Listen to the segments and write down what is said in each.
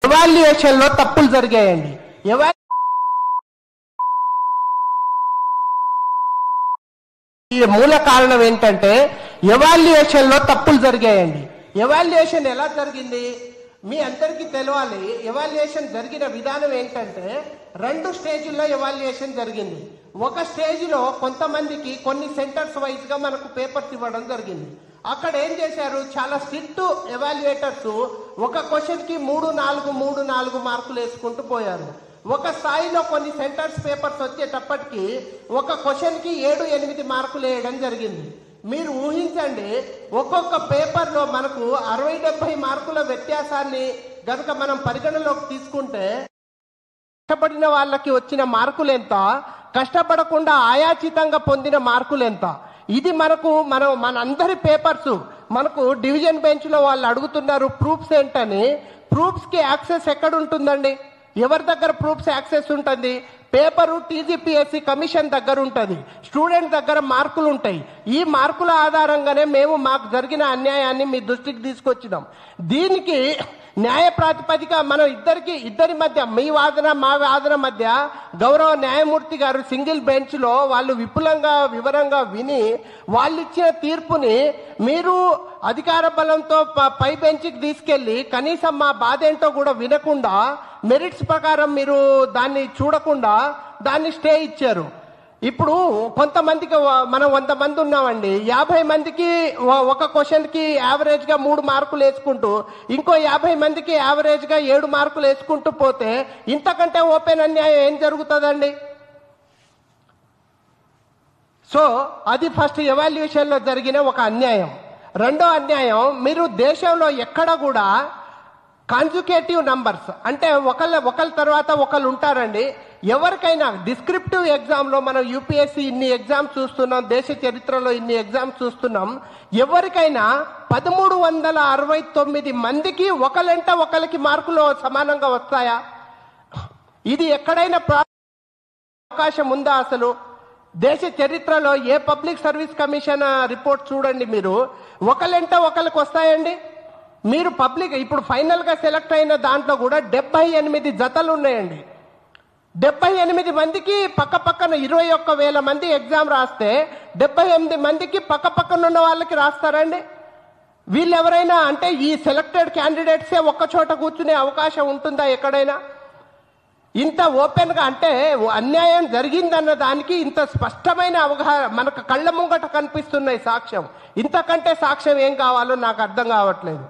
Evaluation లో తప్పులు జరిగాయండి. మూల కారణం ఏంటంటే ఎవాల్యుయేషన్ లో తప్పులు జరిగాయండి. ఎవాల్యుయేషన్ ఎలా జరిగింది మీ అందరికీ తెలవాలి. ఎవాల్యుయేషన్ జరిగిన విధానం ఏంటంటే 2 స్టేజ్ల్లో ఎవాల్యుయేషన్ జరిగింది. ఒక స్టేజ్ లో కొంతమందికి కొన్ని సెంటర్స్ వైజ్ గా మనకు పేపర్స్ ఇవ్వడం జరిగింది. అక్కడ ఏం చేశారు, చాలా స్ట్రిక్ట్ ఎవాల్యుయేటర్స్ ఒక క్వశ్చన్ కి 3-4 మార్కులు వేసుకుంటూ పోయారు. ఒక స్థాయిలో కొన్ని సెంటర్స్ పేపర్స్ వచ్చేటప్పటికి ఒక క్వశ్చన్ కి 7-8 మార్కులు వేయడం జరిగింది. మీరు ఊహించండి, ఒక్కొక్క పేపర్ లో మనకు 60-70 మార్కుల వ్యత్యాసాన్ని గనుక మనం పరిగణలోకి తీసుకుంటే కష్టపడిన వాళ్ళకి వచ్చిన మార్కులు ఎంత, కష్టపడకుండా ఆయాచితంగా పొందిన మార్కులు ఎంత. ఇది మన అందరి పేపర్స్ మనకు డివిజన్ బెంచ్ లో వాళ్ళు అడుగుతున్నారు ప్రూఫ్స్ ఏంటని. ప్రూఫ్స్ కి యాక్సెస్ ఎక్కడ ఉంటుందండి? ఎవరి దగ్గర ప్రూఫ్స్ యాక్సెస్ ఉంటుంది? పేపరు టీజీపీఎస్సీ కమిషన్ దగ్గర ఉంటుంది, స్టూడెంట్ దగ్గర మార్కులు ఉంటాయి. ఈ మార్కుల ఆధారంగానే మేము మాకు జరిగిన అన్యాయాన్ని మీ దృష్టికి తీసుకొచ్చినాం. దీనికి న్యాయ ప్రాతిపదిక మనం ఇద్దరి మధ్య, మీ వాదన మా వాదన మధ్య గౌరవ న్యాయమూర్తి గారు సింగిల్ బెంచ్ లో వాళ్ళు వివరంగా విని వాళ్ళు ఇచ్చిన తీర్పుని మీరు అధికార బలంతో పై బెంచ్కి తీసుకెళ్లి కనీసం మా బాధ ఏంటో కూడా వినకుండా మెరిట్స్ ప్రకారం మీరు దాన్ని చూడకుండా దాన్ని స్టే ఇచ్చారు. ఇప్పుడు కొంతమందికి మనం 100 మంది ఉన్నామండి, 50 మందికి ఒక క్వశ్చన్ కి యావరేజ్ గా 3 మార్కులు వేసుకుంటూ ఇంకో 50 మందికి యావరేజ్ గా 7 మార్కులు వేసుకుంటూ పోతే ఇంతకంటే ఓపెన్ అన్యాయం ఏం జరుగుతుందండి? సో అది ఫస్ట్ ఎవాల్యుయేషన్ లో జరిగిన ఒక అన్యాయం. రెండో అన్యాయం, మీరు దేశంలో ఎక్కడ కూడా కాన్జుకేటివ్ నంబర్స్ అంటే ఒకళ్ళ తర్వాత ఒకళ్ళు ఉంటారండి. ఎవరికైనా డిస్క్రిప్టివ్ ఎగ్జామ్ లో మనం యూపీఎస్సీ ఇన్ని ఎగ్జామ్స్ చూస్తున్నాం, దేశ చరిత్రలో ఇన్ని ఎగ్జామ్స్ చూస్తున్నాం, ఎవరికైనా 1369 మందికి ఒకళ్ళకి మార్కులు సమానంగా వస్తాయా? ఇది ఎక్కడైనా అవకాశం ఉందా? అసలు దేశ చరిత్రలో ఏ పబ్లిక్ సర్వీస్ కమిషన్ రిపోర్ట్ చూడండి, మీరు ఒకళ్ళకి వస్తాయండి? మీరు ఇప్పుడు ఫైనల్ గా సెలెక్ట్ అయిన దాంట్లో కూడా 78 జతలు ఉన్నాయండి. 78 మందికి పక్కన 21,000 మంది ఎగ్జామ్ రాస్తే 78 మందికి పక్కన ఉన్న వాళ్ళకి రాస్తారండి? వీళ్ళు ఎవరైనా అంటే ఈ సెలెక్టెడ్ క్యాండిడేట్సే ఒక్క చోట కూర్చునే అవకాశం ఉంటుందా ఎక్కడైనా? ఇంత ఓపెన్ గా అంటే అన్యాయం జరిగిందన్న దానికి ఇంత స్పష్టమైన అవగాహన మనకు కళ్ళ ముంగట కనిపిస్తున్నాయి సాక్ష్యం. ఇంతకంటే సాక్ష్యం ఏం కావాలో నాకు అర్థం కావట్లేదు.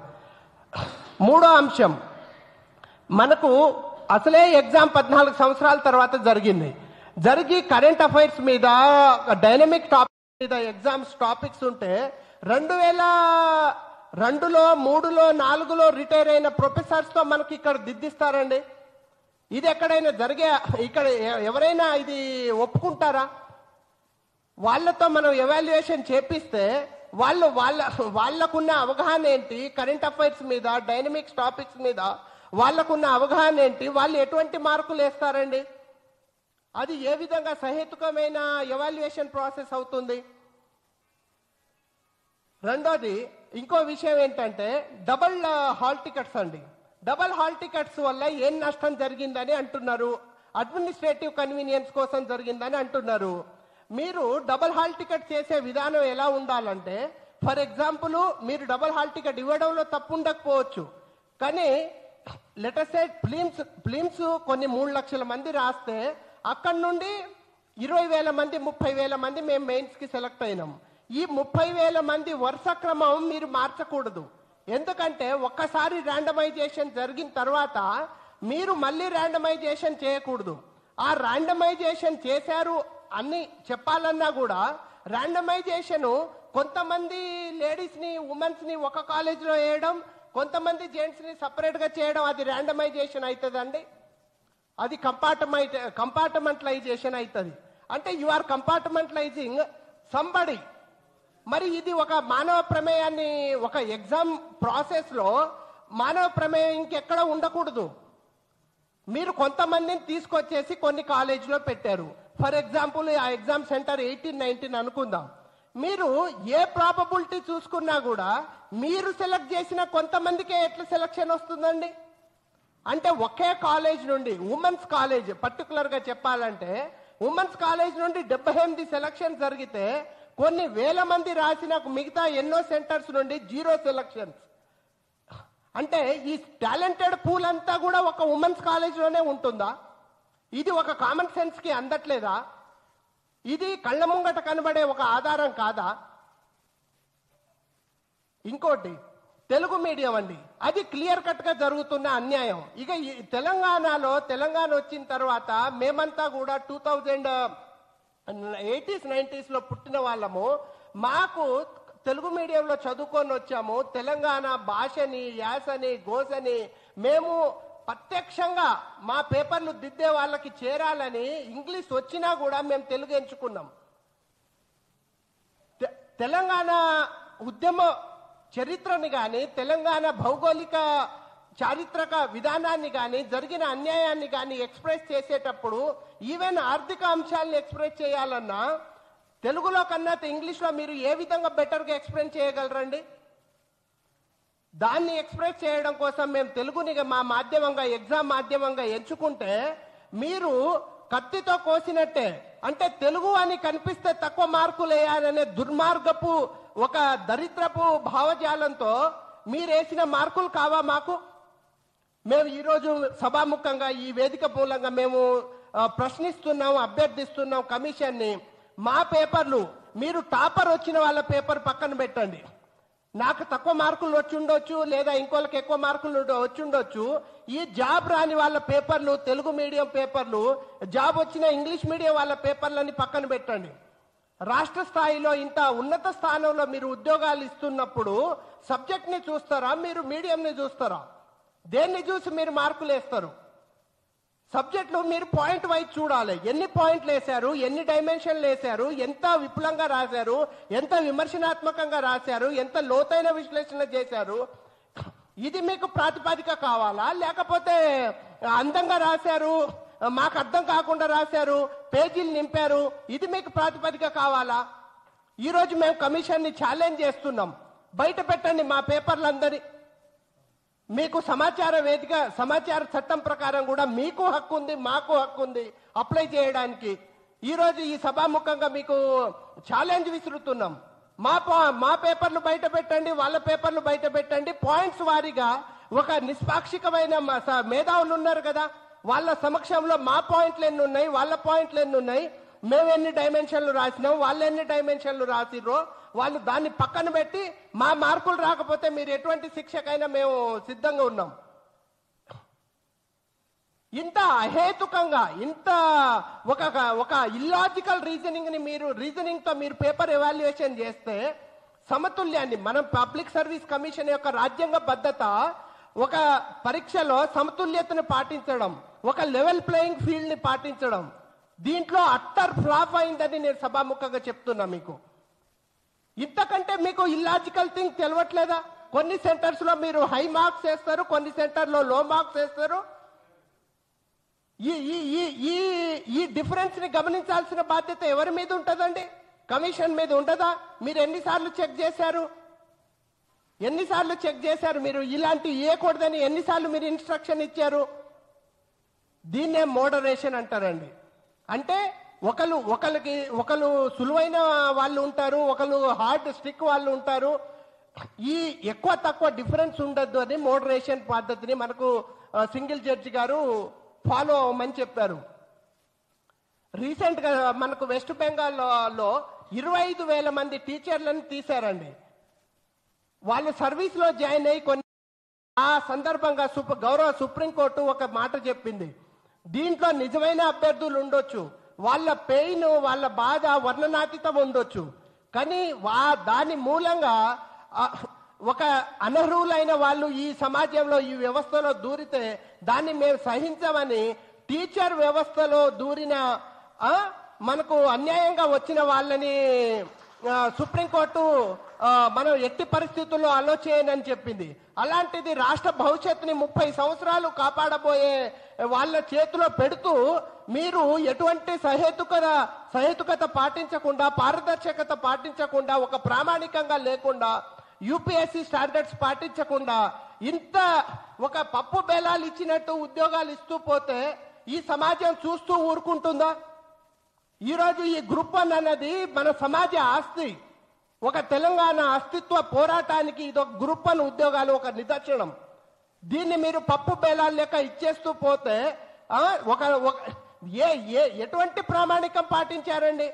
మూడో అంశం, మనకు అసలే ఎగ్జామ్ 14 సంవత్సరాల తర్వాత జరిగి కరెంట్ అఫైర్స్ మీద, డైనమిక్ టాపిక్స్ మీద ఎగ్జామ్స్ టాపిక్స్ ఉంటే 2002లో 3లో 4లో రిటైర్ అయిన ప్రొఫెసర్స్ తో మనకి ఇక్కడ దిద్దిస్తారండి? ఇది ఎక్కడైనా ఇక్కడ ఎవరైనా ఇది ఒప్పుకుంటారా? వాళ్ళతో మనం ఎవాల్యుయేషన్ చేపిస్తే వాళ్ళకున్న అవగాహన ఏంటి, కరెంట్ అఫైర్స్ మీద, డైనమిక్స్ టాపిక్స్ మీద వాళ్ళకున్న అవగాహన ఏంటి, వాళ్ళు ఎటువంటి మార్కులు వేస్తారండి? అది ఏ విధంగా సహేతుకమైన ఎవాల్యుయేషన్ ప్రాసెస్ అవుతుంది? రెండోది, ఇంకో విషయం ఏంటంటే డబుల్ హాల్ టికెట్స్ అండి. డబుల్ హాల్ టికెట్స్ వల్ల ఏం నష్టం జరిగిందని అంటున్నారు, అడ్మినిస్ట్రేటివ్ కన్వీనియన్స్ కోసం జరిగిందని అంటున్నారు. మీరు డబుల్ హాల్ టికెట్ చేసే విధానం ఎలా ఉండాలంటే, ఫర్ ఎగ్జాంపుల్ మీరు డబుల్ హాల్ టికెట్ ఇవ్వడంలో తప్పు ఉండకపోవచ్చు, కానీ లెటర్ సే ఫిలిమ్స్ కొన్ని 3 లక్షల మంది రాస్తే అక్కడి నుండి 20,000 మంది 30,000 మంది మేము మెయిన్స్ కి సెలెక్ట్ అయినాం. ఈ 30,000 మంది వరుస క్రమం మీరు మార్చకూడదు. ఎందుకంటే ఒక్కసారి ర్యాండమైజేషన్ జరిగిన తర్వాత మీరు మళ్ళీ ర్యాండమైజేషన్ చేయకూడదు. ఆ ర్యాండమైజేషన్ చేశారు అన్ని చెప్పాలన్నా కూడా ర్యాండమైజేషన్ కొంతమంది లేడీస్ ని, ఉమెన్స్ ని ఒక కాలేజీలో వేయడం, కొంతమంది జెంట్స్ ని సపరేట్ గా చేయడం, అది ర్యాండమైజేషన్ అవుతుందండి? అది కంపార్ట్మెంటలైజేషన్ అవుతుంది. అంటే యు ఆర్ కంపార్ట్మెంటలైజింగ్ సంబడి. మరి ఇది ఒక మానవ ప్రమేయాన్ని, ఒక ఎగ్జామ్ ప్రాసెస్ లో మానవ ప్రమేయం ఇంకెక్కడ ఉండకూడదు. మీరు కొంతమందిని తీసుకొచ్చేసి కొన్ని కాలేజీలో పెట్టారు. ఫర్ ఎగ్జాంపుల్ ఆ ఎగ్జామ్ సెంటర్ 18-19 అనుకుందాం. మీరు ఏ ప్రాబబిలిటీ చూసుకున్నా కూడా మీరు సెలెక్ట్ చేసిన కొంతమందికే ఎట్లా సెలక్షన్ వస్తుందండి? అంటే ఒకే కాలేజ్ నుండి ఉమెన్స్ కాలేజ్ పర్టికులర్ గా చెప్పాలంటే ఉమెన్స్ కాలేజ్ నుండి 78 సెలక్షన్ జరిగితే కొన్ని వేల మంది రాసిన మిగతా ఎన్నో సెంటర్స్ నుండి 0 సెలక్షన్స్. అంటే ఈ టాలెంటెడ్ పూల్ అంతా కూడా ఒక ఉమెన్స్ కాలేజ్లోనే ఉంటుందా? ఇది ఒక కామన్ సెన్స్ కి అందట్లేదా? ఇది కళ్ళ ముంగట కనబడే ఒక ఆధారం కాదా? ఇంకోటి తెలుగు మీడియం అండి, అది క్లియర్ కట్ గా జరుగుతున్న అన్యాయం. ఇక తెలంగాణ వచ్చిన తర్వాత మేమంతా కూడా 2080s 90s లో పుట్టిన వాళ్ళము. మాకు తెలుగు మీడియంలో చదువుకొని వచ్చాము. తెలంగాణ భాషని, యాసని, గోసని మేము ప్రత్యక్షంగా మా పేపర్లు దిద్దే వాళ్ళకి చేరాలని ఇంగ్లీష్ వచ్చినా కూడా మేము తెలుగు ఎంచుకున్నాం. తెలంగాణ ఉద్యమ చరిత్రని కానీ, తెలంగాణ భౌగోళిక చారిత్రక విధానాన్ని కానీ, జరిగిన అన్యాయాన్ని కానీ ఎక్స్ప్రెస్ చేసేటప్పుడు ఈవెన్ ఆర్థిక అంశాలను ఎక్స్ప్రెస్ చేయాలన్నా తెలుగులో కన్నా ఇంగ్లీష్లో మీరు ఏ విధంగా బెటర్గా ఎక్స్ప్లెయిన్ చేయగలరండి? దాన్ని ఎక్స్ప్రెస్ చేయడం కోసం మేము తెలుగుని మా మాధ్యమంగా, ఎగ్జామ్ మాధ్యమంగా ఎంచుకుంటే మీరు కత్తితో కోసినట్టే. అంటే తెలుగు అని కనిపిస్తే తక్కువ మార్కులు వేయాలనే దుర్మార్గపు ఒక దరిద్రపు భావజాలంతో మీరేసిన మార్కులు కావా మాకు? మేము ఈరోజు సభాముఖంగా ఈ వేదిక మూలంగా మేము ప్రశ్నిస్తున్నాం, అభ్యర్థిస్తున్నాం కమిషన్ని. మా పేపర్లు మీరు టాపర్ వచ్చిన వాళ్ళ పేపర్ పక్కన పెట్టండి. నాకు తక్కువ మార్కులు వచ్చి ఉండొచ్చు, లేదా ఇంకోళ్ళకి ఎక్కువ మార్కులు వచ్చి ఉండొచ్చు. ఈ జాబ్ రాని వాళ్ళ పేపర్లు, తెలుగు మీడియం పేపర్లు, జాబ్ వచ్చిన ఇంగ్లీష్ మీడియం వాళ్ళ పేపర్లని పక్కన పెట్టండి. రాష్ట్ర స్థాయిలో ఇంత ఉన్నత స్థానంలో మీరు ఉద్యోగాలు ఇస్తున్నప్పుడు సబ్జెక్ట్ ని చూస్తారా, మీరు మీడియంని చూస్తారా? దేన్ని చూసి మీరు మార్కులు వేస్తారు? సబ్జెక్టులు మీరు పాయింట్ వైజ్ చూడాలి. ఎన్ని పాయింట్లు వేశారు, ఎన్ని డైమెన్షన్లు వేశారు, ఎంత విపులంగా రాశారు, ఎంత విమర్శనాత్మకంగా రాశారు, ఎంత లోతైన విశ్లేషణ చేశారు. ఇది మీకు ప్రాతిపదిక కావాలా? లేకపోతే అందంగా రాశారు, మాకు అర్థం కాకుండా రాశారు, పేజీలు నింపారు, ఇది మీకు ప్రాతిపదిక కావాలా? ఈరోజు మేము కమిషన్ని ఛాలెంజ్ చేస్తున్నాం, బయట పెట్టండి మా పేపర్లందరి. మీకు సమాచార వేదిక, సమాచార చట్టం ప్రకారం కూడా మీకు హక్కు ఉంది, మాకు హక్కు ఉంది అప్లై చేయడానికి. ఈరోజు ఈ సభాముఖంగా మీకు ఛాలెంజ్ విసురుతున్నాం. మా పేపర్లు బయట పెట్టండి, వాళ్ళ పేపర్లు బయట పెట్టండి. పాయింట్స్ వారీగా ఒక నిష్పాక్షికమైన మేధావులు ఉన్నారు కదా, వాళ్ళ సమక్షంలో మా పాయింట్లు ఎన్ని ఉన్నాయి, వాళ్ళ పాయింట్లు ఎన్ని ఉన్నాయి, మేము ఎన్ని డైమెన్షన్లు రాసినాం, వాళ్ళు ఎన్ని డైమెన్షన్లు రాసిర్రో వాళ్ళు దాన్ని పక్కన పెట్టి మా మార్కులు రాకపోతే మీరు ఎటువంటి శిక్షకైనా మేము సిద్ధంగా ఉన్నాం. ఇంత అహేతుకంగా, ఇంత ఒక ఇల్లాజికల్ రీజనింగ్ తో మీరు పేపర్ ఎవాల్యుయేషన్ చేస్తే సమతుల్యాన్ని, మనం పబ్లిక్ సర్వీస్ కమిషన్ యొక్క రాజ్యాంగ బద్ధత ఒక పరీక్షలో సమతుల్యతను పాటించడం, ఒక లెవెల్ ప్లేయింగ్ ఫీల్డ్ ని పాటించడం, దీంట్లో అట్టర్ ఫ్లాప్ అయిందని నేను సభాముఖంగా చెప్తున్నా. మీకు ఇంతకంటే మీకు ఇల్లాజికల్ థింగ్ తెలవట్లేదా? కొన్ని సెంటర్స్ లో మీరు హై మార్క్స్ వేస్తారు, కొన్ని సెంటర్లో లో మార్క్స్ వేస్తారు. ఈ డిఫరెన్స్ ని గమనించాల్సిన బాధ్యత ఎవరి మీద ఉంటుందండి? కమిషన్ మీద ఉండదా? మీరు ఎన్నిసార్లు చెక్ చేశారు? మీరు ఇలాంటి ఇవ్వకూడదని ఎన్నిసార్లు మీరు ఇన్స్ట్రక్షన్ ఇచ్చారు? దీన్నే మోడరేషన్ అంటారండి. అంటే ఒకళ్ళు సులువైన వాళ్ళు ఉంటారు, ఒకళ్ళు హార్డ్ స్టిక్ వాళ్ళు ఉంటారు. ఈ ఎక్కువ తక్కువ డిఫరెన్స్ ఉండద్దు అని మోడరేషన్ పద్ధతిని మనకు సింగిల్ జడ్జి గారు ఫాలో అవ్వమని చెప్పారు. రీసెంట్ గా మనకు వెస్ట్ బెంగాల్లో 25,000 మంది టీచర్లను తీశారండి. వాళ్ళు సర్వీస్ లో జాయిన్ అయ్యి ఆ సందర్భంగా గౌరవ సుప్రీంకోర్టు ఒక మాట చెప్పింది. దీంట్లో నిజమైన అభ్యర్థులు ఉండొచ్చు, వాళ్ళ పెయిన్, వాళ్ళ బాధ వర్ణనాతీతం ఉండొచ్చు, కానీ దాని మూలంగా ఒక అనర్హులైన వాళ్ళు ఈ సమాజంలో, ఈ వ్యవస్థలో దూరితే దాన్ని మేము సహించమని టీచర్ వ్యవస్థలో దూరిన మనకు అన్యాయంగా వచ్చిన వాళ్ళని సుప్రీంకోర్టు మనం ఎట్టి పరిస్థితుల్లో అలో చేయనని చెప్పింది. అలాంటిది రాష్ట్ర భవిష్యత్తుని 30 సంవత్సరాలు కాపాడబోయే వాళ్ళ చేతిలో పెడుతూ మీరు ఎటువంటి సహేతుకత పాటించకుండా, పారదర్శకత పాటించకుండా, ఒక ప్రామాణికంగా లేకుండా, యూపీఎస్సీ స్టాండర్డ్స్ పాటించకుండా ఇంత ఒక పప్పు బేలాలు ఇచ్చినట్టు ఉద్యోగాలు ఇస్తూ పోతే ఈ సమాజం చూస్తూ ఊరుకుంటుందా? ఈరోజు ఈ గ్రూప్ 1 అన్నది మన సమాజ ఆస్తి. ఒక తెలంగాణ అస్తిత్వ పోరాటానికి ఇది ఒక గ్రూప్ 1 ఉద్యోగాలు ఒక నిదర్శనం. దీన్ని మీరు పప్పు బేలాలు లెక్క ఇచ్చేస్తూ పోతే ఎటువంటి ప్రామాణికం పాటించారండి?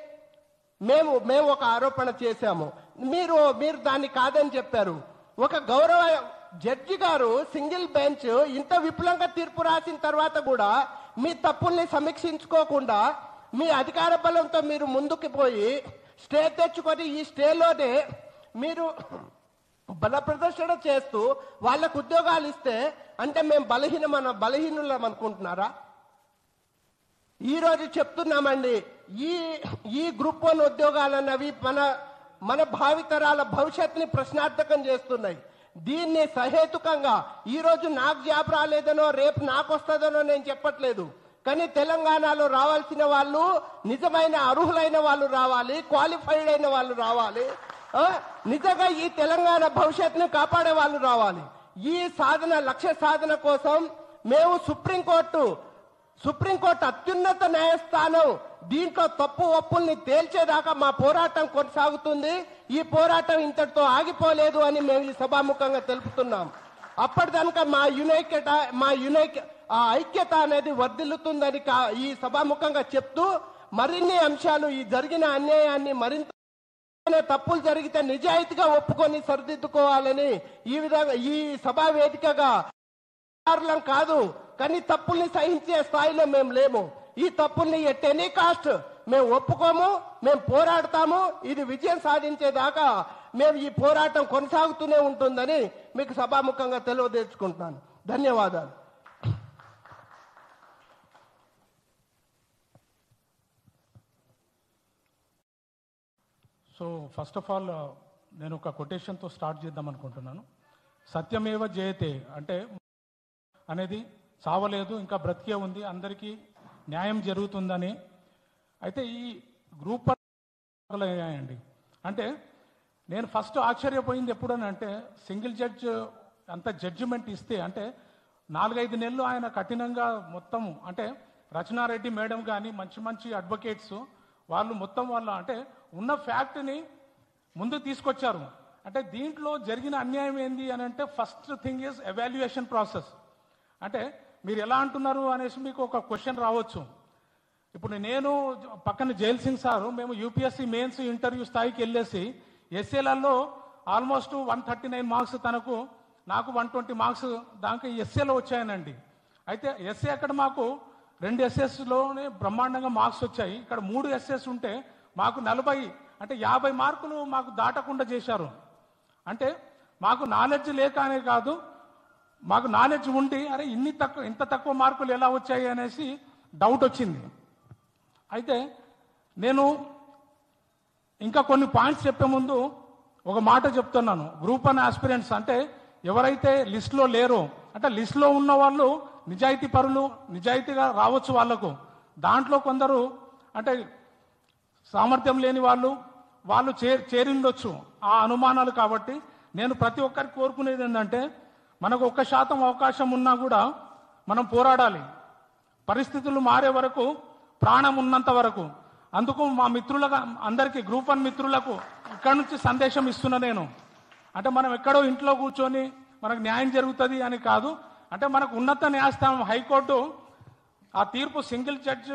మేము ఒక ఆరోపణ చేశాము, మీరు దాన్ని కాదని చెప్పారు. ఒక గౌరవ జడ్జి గారు సింగిల్ బెంచ్ ఇంత విపులంగా తీర్పు రాసిన తర్వాత కూడా మీ తప్పుల్ని సమీక్షించుకోకుండా మీ అధికార బలంతో మీరు ముందుకు పోయి స్టే తెచ్చుకొని ఈ స్టేలోనే మీరు బల ప్రదర్శన చేస్తూ వాళ్ళకు ఉద్యోగాలు ఇస్తే అంటే మేము బలహీనులం అనుకుంటున్నారా? ఈ రోజు చెప్తున్నామండి, ఈ గ్రూప్ 1 ఉద్యోగాలు అన్నవి మన భావితరాల భవిష్యత్తుని ప్రశ్నార్థకం చేస్తున్నాయి. దీన్ని సహేతుకంగా ఈ రోజు నాకు జాబ్ రాలేదనో రేపు నాకు వస్తుందనో నేను చెప్పట్లేదు. కానీ తెలంగాణలో రావాల్సిన వాళ్ళు నిజమైన అర్హులైన వాళ్ళు రావాలి, క్వాలిఫైడ్ అయిన వాళ్ళు రావాలి, నిజంగా ఈ తెలంగాణ భవిష్యత్తును కాపాడే వాళ్ళు రావాలి. ఈ లక్ష్య సాధన కోసం మేము సుప్రీంకోర్టు అత్యున్నత న్యాయస్థానం దీంట్లో తప్పు ఒప్పుల్ని తేల్చేదాకా మా పోరాటం కొనసాగుతుంది. ఈ పోరాటం ఇంతటితో ఆగిపోలేదు అని మేము ఈ సభాముఖంగా తెలుపుతున్నాం. అప్పటిదాకా మా ఐక్యత అనేది వర్ధిల్లుతుందని ఈ సభాముఖంగా చెప్తూ మరిన్ని అంశాలు ఈ జరిగిన అన్యాయాన్ని మరింత తప్పులు జరిగితే నిజాయితీగా ఒప్పుకొని సరిదిద్దుకోవాలని ఈ విధంగా ఈ సభా వేదికగా కాదు, కానీ తప్పుల్ని సహించే స్థాయిలో మేము లేము. ఈ తప్పుల్ని ఎట్ ఎనీ కాస్ట్ మేము ఒప్పుకోము, మేము పోరాడతాము. ఇది విజయం సాధించేదాకా మేము ఈ పోరాటం కొనసాగుతూనే ఉంటుందని మీకు సభాముఖంగా తెలియజేసుకుంటున్నాను. ధన్యవాదాలు. సో ఫస్ట్ ఆఫ్ ఆల్ నేను ఒక కొటేషన్తో స్టార్ట్ చేద్దాం అనుకుంటున్నాను. సత్యమేవ జయతే అంటే అనేది చావలేదు, ఇంకా బ్రతికే ఉంది, అందరికీ న్యాయం జరుగుతుందని. అయితే ఈ గ్రూప్ అయ్యాయండి. అంటే నేను ఫస్ట్ ఆశ్చర్యపోయింది ఎప్పుడని అంటే సింగిల్ జడ్జ్ అంత జడ్జిమెంట్ ఇస్తే అంటే 4-5 నెలలు ఆయన కఠినంగా మొత్తం అంటే రచనారెడ్డి మేడం కానీ మంచి అడ్వకేట్స్ వాళ్ళు మొత్తం అంటే ఉన్న ఫ్యాక్ట్ని ముందు తీసుకొచ్చారు. అంటే దీంట్లో జరిగిన అన్యాయం ఏంది అని అంటే first thing is evaluation process. అంటే మీరు ఎలా అంటున్నారు అనేసి మీకు ఒక క్వశ్చన్ రావచ్చు. ఇప్పుడు నేను పక్కన జైల్ సింగ్ సారు మేము యూపీఎస్సీ మెయిన్స్ ఇంటర్వ్యూ స్థాయికి వెళ్ళేసి ఎస్ఏలలో ఆల్మోస్ట్ 139 మార్క్స్ తనకు, నాకు 120 మార్క్స్ దానికి ఎస్ఏలో వచ్చాయనండి. అయితే ఎస్ఏ అక్కడ మాకు 2 ఎస్ఎస్లోనే బ్రహ్మాండంగా మార్క్స్ వచ్చాయి. ఇక్కడ 3 ఎస్ఎస్ ఉంటే మాకు 40 అంటే 50 మార్కులు మాకు దాటకుండా చేశారు. అంటే మాకు నాలెడ్జ్ లేక అనే కాదు, మాకు నాలెడ్జ్ ఉండి అరే ఇంత తక్కువ మార్కులు ఎలా వచ్చాయి అనేసి డౌట్ వచ్చింది. అయితే నేను ఇంకా కొన్ని పాయింట్స్ చెప్పే ముందు ఒక మాట చెప్తున్నాను. గ్రూప్ 1 ఆస్పిరెంట్స్ అంటే ఎవరైతే లిస్టులో లేరో అంటే లిస్టులో ఉన్న వాళ్ళు నిజాయితీ పరులు, నిజాయితీగా రావచ్చు వాళ్లకు. దాంట్లో కొందరు అంటే సామర్థ్యం లేని వాళ్ళు చేరిండొచ్చు ఆ అనుమానాలు. కాబట్టి నేను ప్రతి ఒక్కరికి కోరుకునేది ఏంటంటే మనకు 1% అవకాశం ఉన్నా కూడా మనం పోరాడాలి. పరిస్థితులు మారే వరకు, ప్రాణం ఉన్నంత వరకు. అందుకు మా మిత్రులకు అందరికీ గ్రూప్ 1 మిత్రులకు ఇక్కడి నుంచి సందేశం ఇస్తున్నా నేను. అంటే మనం ఎక్కడో ఇంట్లో కూర్చొని మనకు న్యాయం జరుగుతుంది అని కాదు. అంటే మనకు ఉన్నత న్యాయస్థానం హైకోర్టు ఆ తీర్పు సింగిల్ జడ్జ్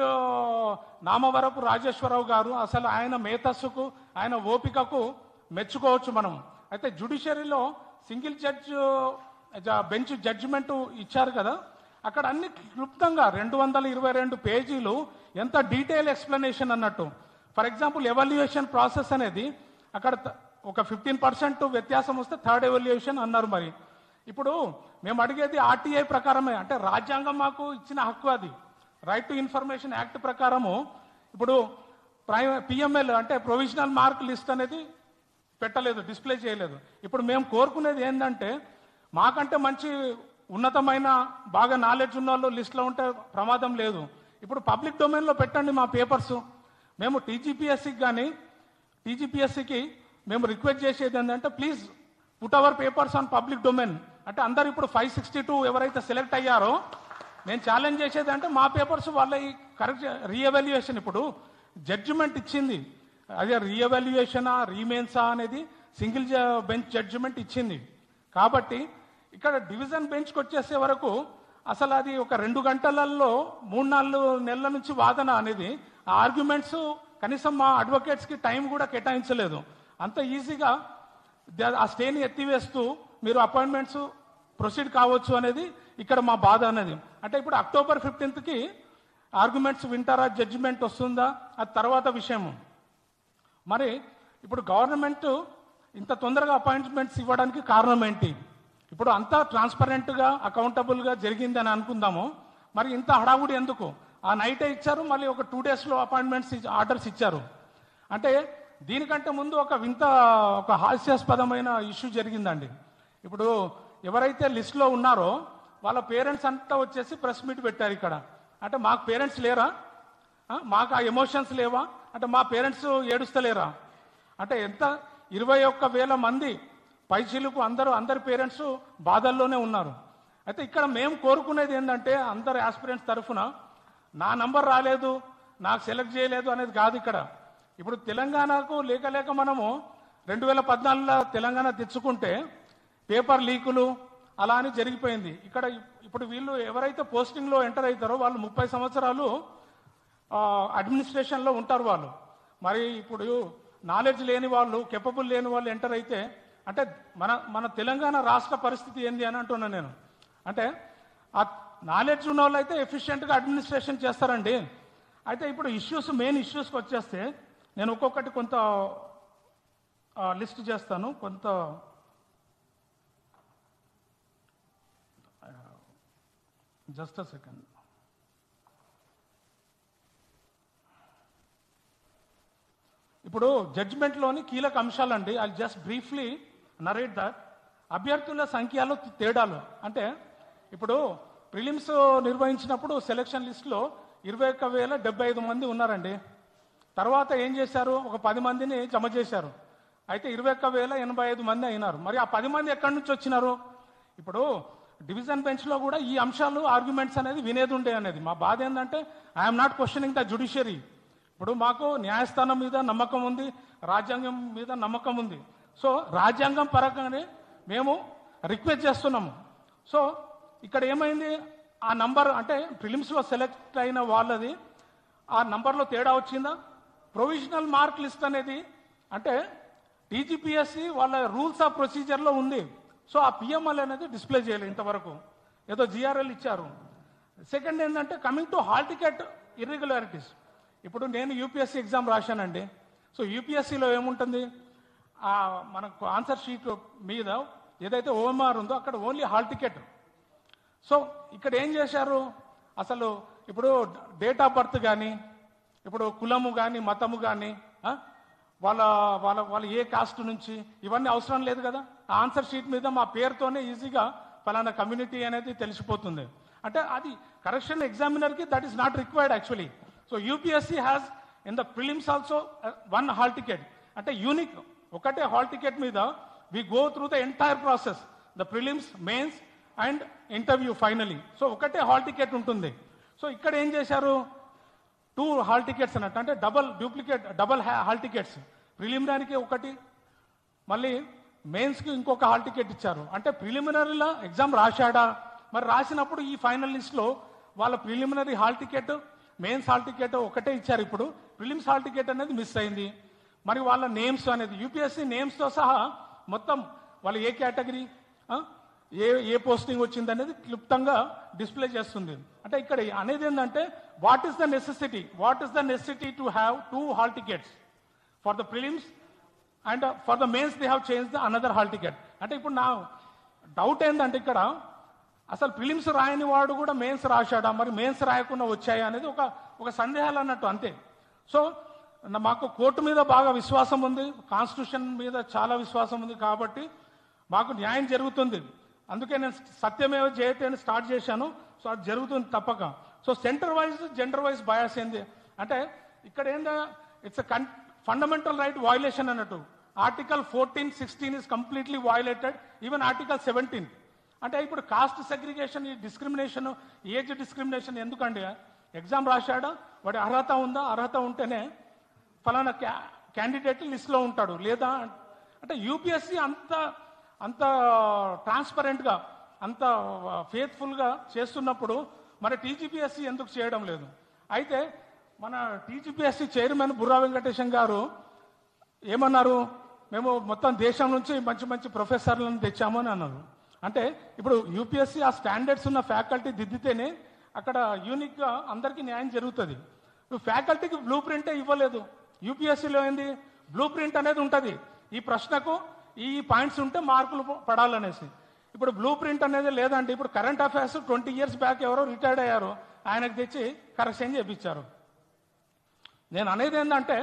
నామవరపు రాజేశ్వరరావు గారు అసలు ఆయన మేధస్సుకు ఆయన ఓపికకు మెచ్చుకోవచ్చు మనం. అయితే జ్యుడిషియరీలో సింగిల్ జడ్జ్ బెంచ్ జడ్జిమెంట్ ఇచ్చారు కదా, అక్కడ అన్ని క్లుప్తంగా 222 పేజీలు ఎంత డీటెయిల్ ఎక్స్ప్లెనేషన్ అన్నట్టు. ఫర్ ఎగ్జాంపుల్ ఎవాల్యుయేషన్ ప్రాసెస్ అనేది అక్కడ ఒక 15% వ్యత్యాసం వస్తే థర్డ్ ఎవాల్యుయేషన్ అన్నారు. మరి ఇప్పుడు మేము అడిగేది ఆర్టీఐ ప్రకారమే, అంటే రాజ్యాంగం మాకు ఇచ్చిన హక్కు అది. రైట్ టు ఇన్ఫర్మేషన్ యాక్ట్ ప్రకారము ఇప్పుడు పిఎంఎల్ అంటే ప్రొవిజనల్ మార్క్ లిస్ట్ అనేది పెట్టలేదు, డిస్ప్లే చేయలేదు. ఇప్పుడు మేము కోరుకునేది ఏంటంటే మాకంటే మంచి ఉన్నతమైన బాగా నాలెడ్జ్ ఉన్న వాళ్ళు లిస్ట్లో ఉంటే ప్రమాదం లేదు. ఇప్పుడు పబ్లిక్ డొమైన్లో పెట్టండి మా పేపర్స్. మేము టీజీపీఎస్సికి మేము రిక్వెస్ట్ చేసేది ఏంటంటే please put our papers on public domain. అంటే అందరు ఇప్పుడు 562 ఎవరైతే సెలెక్ట్ అయ్యారో నేను ఛాలెంజ్ చేసేది అంటే మా పేపర్స్ వాళ్ళ కరెక్ట్ రీఎవాల్యుయేషన్ ఇప్పుడు జడ్జిమెంట్ ఇచ్చింది, అదే రీఎవాల్యుయేషనా రీమెయిన్సా అనేది సింగిల్ బెంచ్ జడ్జిమెంట్ ఇచ్చింది. కాబట్టి ఇక్కడ డివిజన్ బెంచ్కి వచ్చేసే వరకు అసలు అది ఒక 2 గంటలలో 3-4 నెలల నుంచి వాదన అనేది ఆర్గ్యుమెంట్స్ కనీసం మా అడ్వకేట్స్కి టైం కూడా కేటాయించలేదు. అంత ఈజీగా ఆ స్టేని ఎత్తివేస్తూ మీరు అపాయింట్మెంట్స్ ప్రొసీడ్ కావచ్చు అనేది ఇక్కడ మా బాధ అనేది. అంటే ఇప్పుడు అక్టోబర్ 15కి ఆర్గ్యుమెంట్స్ వింటారా, జడ్జిమెంట్ వస్తుందా, అది తర్వాత విషయము. మరి ఇప్పుడు గవర్నమెంట్ ఇంత తొందరగా అపాయింట్మెంట్స్ ఇవ్వడానికి కారణం ఏంటి? ఇప్పుడు అంతా ట్రాన్స్పరెంట్గా అకౌంటబుల్గా జరిగిందని అనుకుందాము, మరి ఇంత హడావుడి ఎందుకు? ఆ నైటే ఇచ్చారు, మళ్ళీ ఒక 2 డేస్లో అపాయింట్మెంట్స్ ఆర్డర్స్ ఇచ్చారు. అంటే దీనికంటే ముందు ఒక హాస్యాస్పదమైన ఇష్యూ జరిగిందండి. ఇప్పుడు ఎవరైతే లిస్ట్లో ఉన్నారో వాళ్ళ పేరెంట్స్ అంతా వచ్చేసి ప్రెస్ మీట్ పెట్టారు ఇక్కడ. అంటే మాకు పేరెంట్స్ లేరా, మాకు ఆ ఎమోషన్స్ లేవా, అంటే మా పేరెంట్స్ ఏడుస్తలేరా? అంటే ఎంత 21,000 మంది పైచీలకు అందరి పేరెంట్స్ బాధల్లోనే ఉన్నారు. అయితే ఇక్కడ మేము కోరుకునేది ఏంటంటే అందరు ఆస్పిరెంట్స్ తరఫున నా నంబర్ రాలేదు, నాకు సెలెక్ట్ చేయలేదు అనేది కాదు. ఇక్కడ ఇప్పుడు తెలంగాణకు లేక మనము 2014లో తెలంగాణ తెచ్చుకుంటే పేపర్ లీకులు అలా అని జరిగిపోయింది. ఇప్పుడు వీళ్ళు ఎవరైతే పోస్టింగ్లో ఎంటర్ అవుతారో వాళ్ళు 30 సంవత్సరాలు అడ్మినిస్ట్రేషన్లో ఉంటారు వాళ్ళు. మరి ఇప్పుడు నాలెడ్జ్ లేని వాళ్ళు, కెపబుల్ లేని వాళ్ళు ఎంటర్ అయితే అంటే మన తెలంగాణ రాష్ట్ర పరిస్థితి ఏంది అని అంటున్నాను నేను. అంటే ఆ నాలెడ్జ్ ఉన్న వాళ్ళు అయితే ఎఫిషియెంట్గా అడ్మినిస్ట్రేషన్ చేస్తారండి. అయితే ఇప్పుడు మెయిన్ ఇష్యూస్కి వచ్చేస్తే నేను ఒక్కొక్కటి కొంత లిస్ట్ చేస్తాను. Just a second. ఇప్పుడు జడ్జిమెంట్లోని కీలక అంశాలండి. I just briefly narrate that. అభ్యర్థుల సంఖ్యలో తేడాలు అంటే ఇప్పుడు ప్రిలిమ్స్ నిర్వహించినప్పుడు సెలక్షన్ లిస్టులో 21,075 మంది ఉన్నారండి. తర్వాత ఏం చేశారు, ఒక 10 మందిని జమ చేశారు. అయితే 21,085 మంది అయినారు. మరి ఆ 10 మంది ఎక్కడి నుంచి వచ్చినారు? ఇప్పుడు డివిజన్ బెంచ్లో కూడా ఈ అంశాలు ఆర్గ్యుమెంట్స్ అనేది వినేది ఉండే అనేది. మా బాధ ఏంటంటే I'm not questioning the judiciary. ఇప్పుడు మాకు న్యాయస్థానం మీద నమ్మకం ఉంది, రాజ్యాంగం మీద నమ్మకం ఉంది. సో రాజ్యాంగం పరంగానే మేము రిక్వెస్ట్ చేస్తున్నాము. సో ఇక్కడ ఏమైంది, ఆ నంబర్ అంటే ప్రిలిమ్స్లో సెలెక్ట్ అయిన వాళ్ళది ఆ నంబర్లో తేడా వచ్చిందా? ప్రొవిజనల్ మార్క్ లిస్ట్ అనేది అంటే టీజీపీఎస్సీ వాళ్ళ రూల్స్ ఆఫ్ ప్రొసీజర్లో ఉంది. సో ఆ పిఎంఎల్ అనేది డిస్ప్లే చేయలేదు ఇంతవరకు, ఏదో జిఆర్ఎల్ ఇచ్చారు. సెకండ్ ఏంటంటే coming to hall ticket irregularities. ఇప్పుడు నేను యూపీఎస్సీ ఎగ్జామ్ రాశానండి. సో యూపీఎస్సీలో ఏముంటుంది, మనకు ఆన్సర్ షీట్ మీద ఏదైతే ఓఎంఆర్ ఉందో అక్కడ ఓన్లీ హాల్ టికెట్. సో ఇక్కడ ఏం చేశారు, అసలు ఇప్పుడు డేట్ ఆఫ్ బర్త్ కానీ, ఇప్పుడు కులము కానీ, మతము కానీ, వాళ్ళ ఏ కాస్ట్ నుంచి, ఇవన్నీ అవసరం లేదు కదా. ఆ ఆన్సర్ షీట్ మీద మా పేరుతోనే ఈజీగా ఫలానా కమ్యూనిటీ అనేది తెలిసిపోతుంది. అంటే అది కరెక్షన్ ఎగ్జామినర్కి that is not required actually. So UPSC has in the prelims also 1 hall ticket. అంటే యూనిక్ ఒకటే హాల్ టికెట్ మీద we go through the entire process, the prelims, mains and interview finally. So ఒకటే hall ticket ఉంటుంది. సో ఇక్కడ ఏం చేశారు, 2 hall tickets అన్నట్టు, అంటే డబల్ హాల్ టికెట్స్. ప్రిలిమినరీకి ఒకటి, మళ్ళీ మెయిన్స్కి ఇంకొక హాల్ టికెట్ ఇచ్చారు. అంటే ప్రిలిమినరీలో ఎగ్జామ్ రాశాడా, మరి రాసినప్పుడు ఈ ఫైనల్ లిస్ట్లో వాళ్ళ preliminary hall ticket, mains hall ticket ఒకటే ఇచ్చారు. ఇప్పుడు ప్రిలిమ్స్ హాల్ టికెట్ అనేది మిస్ అయింది. మరి వాళ్ళ నేమ్స్ అనేది యూపీఎస్సీ నేమ్స్తో సహా మొత్తం వాళ్ళు ఏ కేటగిరీ, ఏ పోస్టింగ్ వచ్చింది అనేది క్లుప్తంగా డిస్ప్లే చేస్తుంది. అంటే ఇక్కడ అనేది ఏంటంటే what is the necessity to have 2 hall tickets for the prelims and for the mains they have change the another hall ticket. అంటే ఇప్పుడు నా డౌట్ ఏంటంటే ఇక్కడ అసలు ప్రిలిమ్స్ రాయని వాడు కూడా మెయిన్స్ రాశాడా, మరి మెయిన్స్ రాయకుండా వచ్చాయా అనేది ఒక సందేహాలు అన్నట్టు అంతే. సో మాకు కోర్టు మీద బాగా విశ్వాసం ఉంది, కాన్స్టిట్యూషన్ మీద చాలా విశ్వాసం ఉంది, కాబట్టి మాకు న్యాయం జరుగుతుంది. అందుకే నేను సత్యమేవ జయతే అని స్టార్ట్ చేశాను. సో అది జరుగుతుంది తప్పక. So centre wise gender wise bias ఏంది అంటే ఇక్కడ ఏందా, ఇట్స్ ఫండమెంటల్ రైట్ వయలేషన్ అన్నట్టు. Article 14, 16 is completely violated, even article 17. అంటే ఇప్పుడు కాస్ట్ సెగ్రిగేషన్, ఈ డిస్క్రిమినేషన్, ఏజ్ డిస్క్రిమినేషన్ ఎందుకండి? ఎగ్జామ్ రాశాడా, వాడి అర్హత ఉందా, అర్హత ఉంటేనే ఫలానా క్యాండిడేట్ లిస్ట్లో ఉంటాడు, లేదా అంటే యూపీఎస్సీ అంత అంత ట్రాన్స్పరెంట్గా అంత ఫేత్ఫుల్గా చేస్తున్నప్పుడు మరి టీజీపీఎస్సీ ఎందుకు చేయడం లేదు? అయితే మన టీజీపీఎస్సీ చైర్మన్ బుర్రా వెంకటేశం గారు ఏమన్నారు? మేము మొత్తం దేశం నుంచి మంచి మంచి ప్రొఫెసర్లను తెచ్చాము అని అన్నారు. అంటే ఇప్పుడు యూపీఎస్సీ ఆ స్టాండర్డ్స్ ఉన్న ఫ్యాకల్టీ దిద్దితేనే అక్కడ యూనిక్గా అందరికీ న్యాయం జరుగుతుంది. నువ్వు ఫ్యాకల్టీకి బ్లూ ప్రింటే ఇవ్వలేదు. యూపీఎస్సీలో ఏంది? బ్లూ ప్రింట్ అనేది ఉంటుంది, ఈ ప్రశ్నకు ఈ పాయింట్స్ ఉంటే మార్కులు పడాలనేసి. ఇప్పుడు బ్లూ ప్రింట్ అనేది లేదండి. ఇప్పుడు కరెంట్ అఫైర్స్ 20 years బ్యాక్ ఎవరో రిటైర్డ్ అయ్యారు, ఆయనకు తెచ్చి కరెక్షన్ చేయించారు. నేను అనేది ఏంటంటే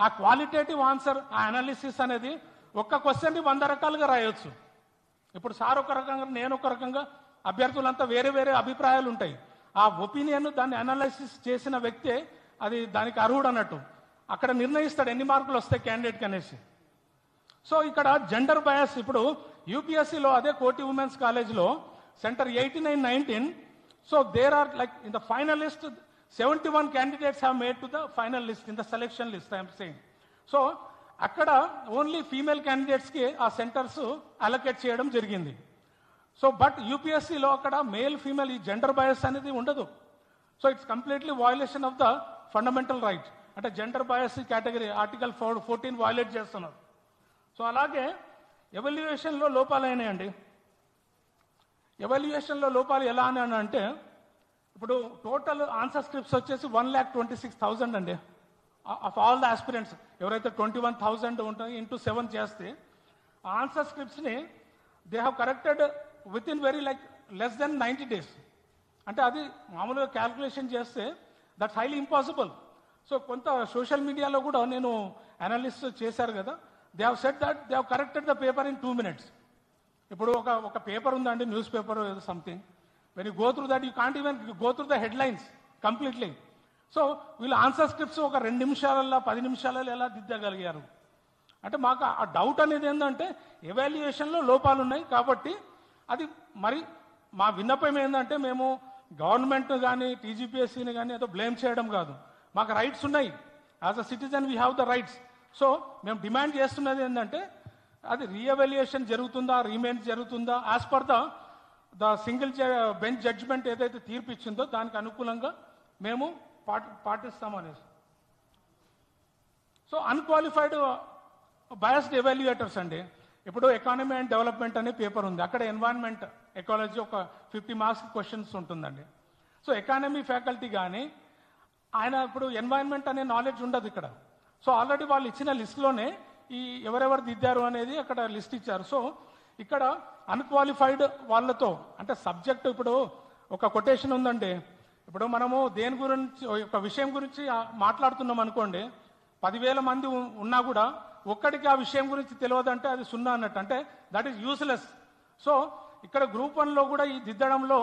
ఆ క్వాలిటేటివ్ ఆన్సర్, ఆ అనాలిసిస్ అనేది ఒక్క క్వశ్చన్ని 100 రకాలుగా రాయొచ్చు. ఇప్పుడు సార్ ఒక రకంగా, నేను ఒక రకంగా, అభ్యర్థులంతా వేరే వేరే అభిప్రాయాలు ఉంటాయి. ఆ ఒపీనియన్, దాన్ని అనాలిసిస్ చేసిన వ్యక్తే అది దానికి అర్హుడు అన్నట్టు. అక్కడ నిర్ణయిస్తాడు ఎన్ని మార్కులు వస్తాయి క్యాండిడేట్కి అనేసి. సో ఇక్కడ జెండర్ బయాస్, ఇప్పుడు యూపీఎస్సీలో అదే కోటి ఉమెన్స్ కాలేజ్లో centre 89-19, so there are like in the finalist 71 candidates have made to the final list in the selection list, I am saying. So అక్కడ ఓన్లీ ఫీమేల్ క్యాండిడేట్స్కి ఆ సెంటర్స్ అలొకేట్ చేయడం జరిగింది. So but యూపీఎస్సీలో అక్కడ మేల్ ఫీమేల్ ఈ gender bias అనేది ఉండదు. So it's completely violation of the fundamental right. అంటే gender bias category article 14 violate చేస్తున్నారు. సో అలాగే ఎవాల్యుయేషన్లో లోపాలు అయినాయండి. ఎవాల్యుయేషన్లో లోపాలు ఎలా అని అంటే, ఇప్పుడు టోటల్ ఆన్సర్ స్క్రిప్ట్స్ వచ్చేసి 1,26,000 అండి. ఆఫ్ ఆల్ ద ఆస్పిరెంట్స్ ఎవరైతే 21,000 ఉంటాయో ఇంటూ 7 చేస్తే ఆన్సర్ స్క్రిప్ట్స్ని they have corrected within very like less than 90 days. అంటే అది మామూలుగా క్యాల్కులేషన్ చేస్తే దట్స్ హైలీ ఇంపాసిబుల్. సో కొంత సోషల్ మీడియాలో కూడా నేను అనలిస్ట్ చేశారు కదా, they have said that they have corrected the paper in 2 minutes. ఇప్పుడు ఒక పేపర్ ఉందండి, news paper something, when you go through that you can't even go through the headlines completely. So వీళ్ళు answer scripts ఒక 2 నిమిషాలలో 10 నిమిషాలలో ఎలా దిద్దగలిగారు అంటే మాకు ఆ డౌట్ అనేది ఏంటంటే ఎవాల్యుయేషన్లో లోపాలు ఉన్నాయి. కాబట్టి అది మరి మా విన్నపం ఏంటంటే, మేము గవర్నమెంట్ కానీ టీజీపీఎస్సీని కానీ ఏదో బ్లేమ్ చేయడం కాదు, మాకు రైట్స్ ఉన్నాయి. As a citizen we have the rights. So మేము డిమాండ్ చేస్తున్నది ఏంటంటే, అది రీఎవాల్యుయేషన్ జరుగుతుందా, రీమెంట్ జరుగుతుందా, as per the single bench judgement ఏదైతే తీర్పు ఇచ్చిందో దానికి అనుకూలంగా మేము పాటిస్తామనేసి. సో అన్క్వాలిఫైడ్ బయాస్డ్ ఎవాల్యుయేటర్స్ అండి. ఇప్పుడు ఎకానమీ అండ్ డెవలప్మెంట్ అనే పేపర్ ఉంది, అక్కడ ఎన్వైరన్మెంట్ ఎకాలజీ ఒక 50 మార్క్స్ క్వశ్చన్స్ ఉంటుందండి. సో ఎకానమీ ఫ్యాకల్టీ కానీ ఆయన ఇప్పుడు ఎన్వైరన్మెంట్ అనే నాలెడ్జ్ ఉండదు ఇక్కడ. సో ఆల్రెడీ వాళ్ళు ఇచ్చిన లిస్ట్లోనే ఈ ఎవరెవరు దిద్దారు అనేది అక్కడ లిస్ట్ ఇచ్చారు. సో ఇక్కడ అన్క్వాలిఫైడ్ వాళ్ళతో అంటే సబ్జెక్ట్, ఇప్పుడు ఒక కొటేషన్ ఉందండి, ఇప్పుడు మనము దేని గురించి ఒక విషయం గురించి మాట్లాడుతున్నాం అనుకోండి, 10,000 మంది ఉన్నా కూడా ఒక్కడికి ఆ విషయం గురించి తెలియదంటే అది 0 అన్నట్టు, అంటే దట్ ఈస్ యూస్లెస్. సో ఇక్కడ గ్రూప్ 1లో కూడా ఈ దిద్దడంలో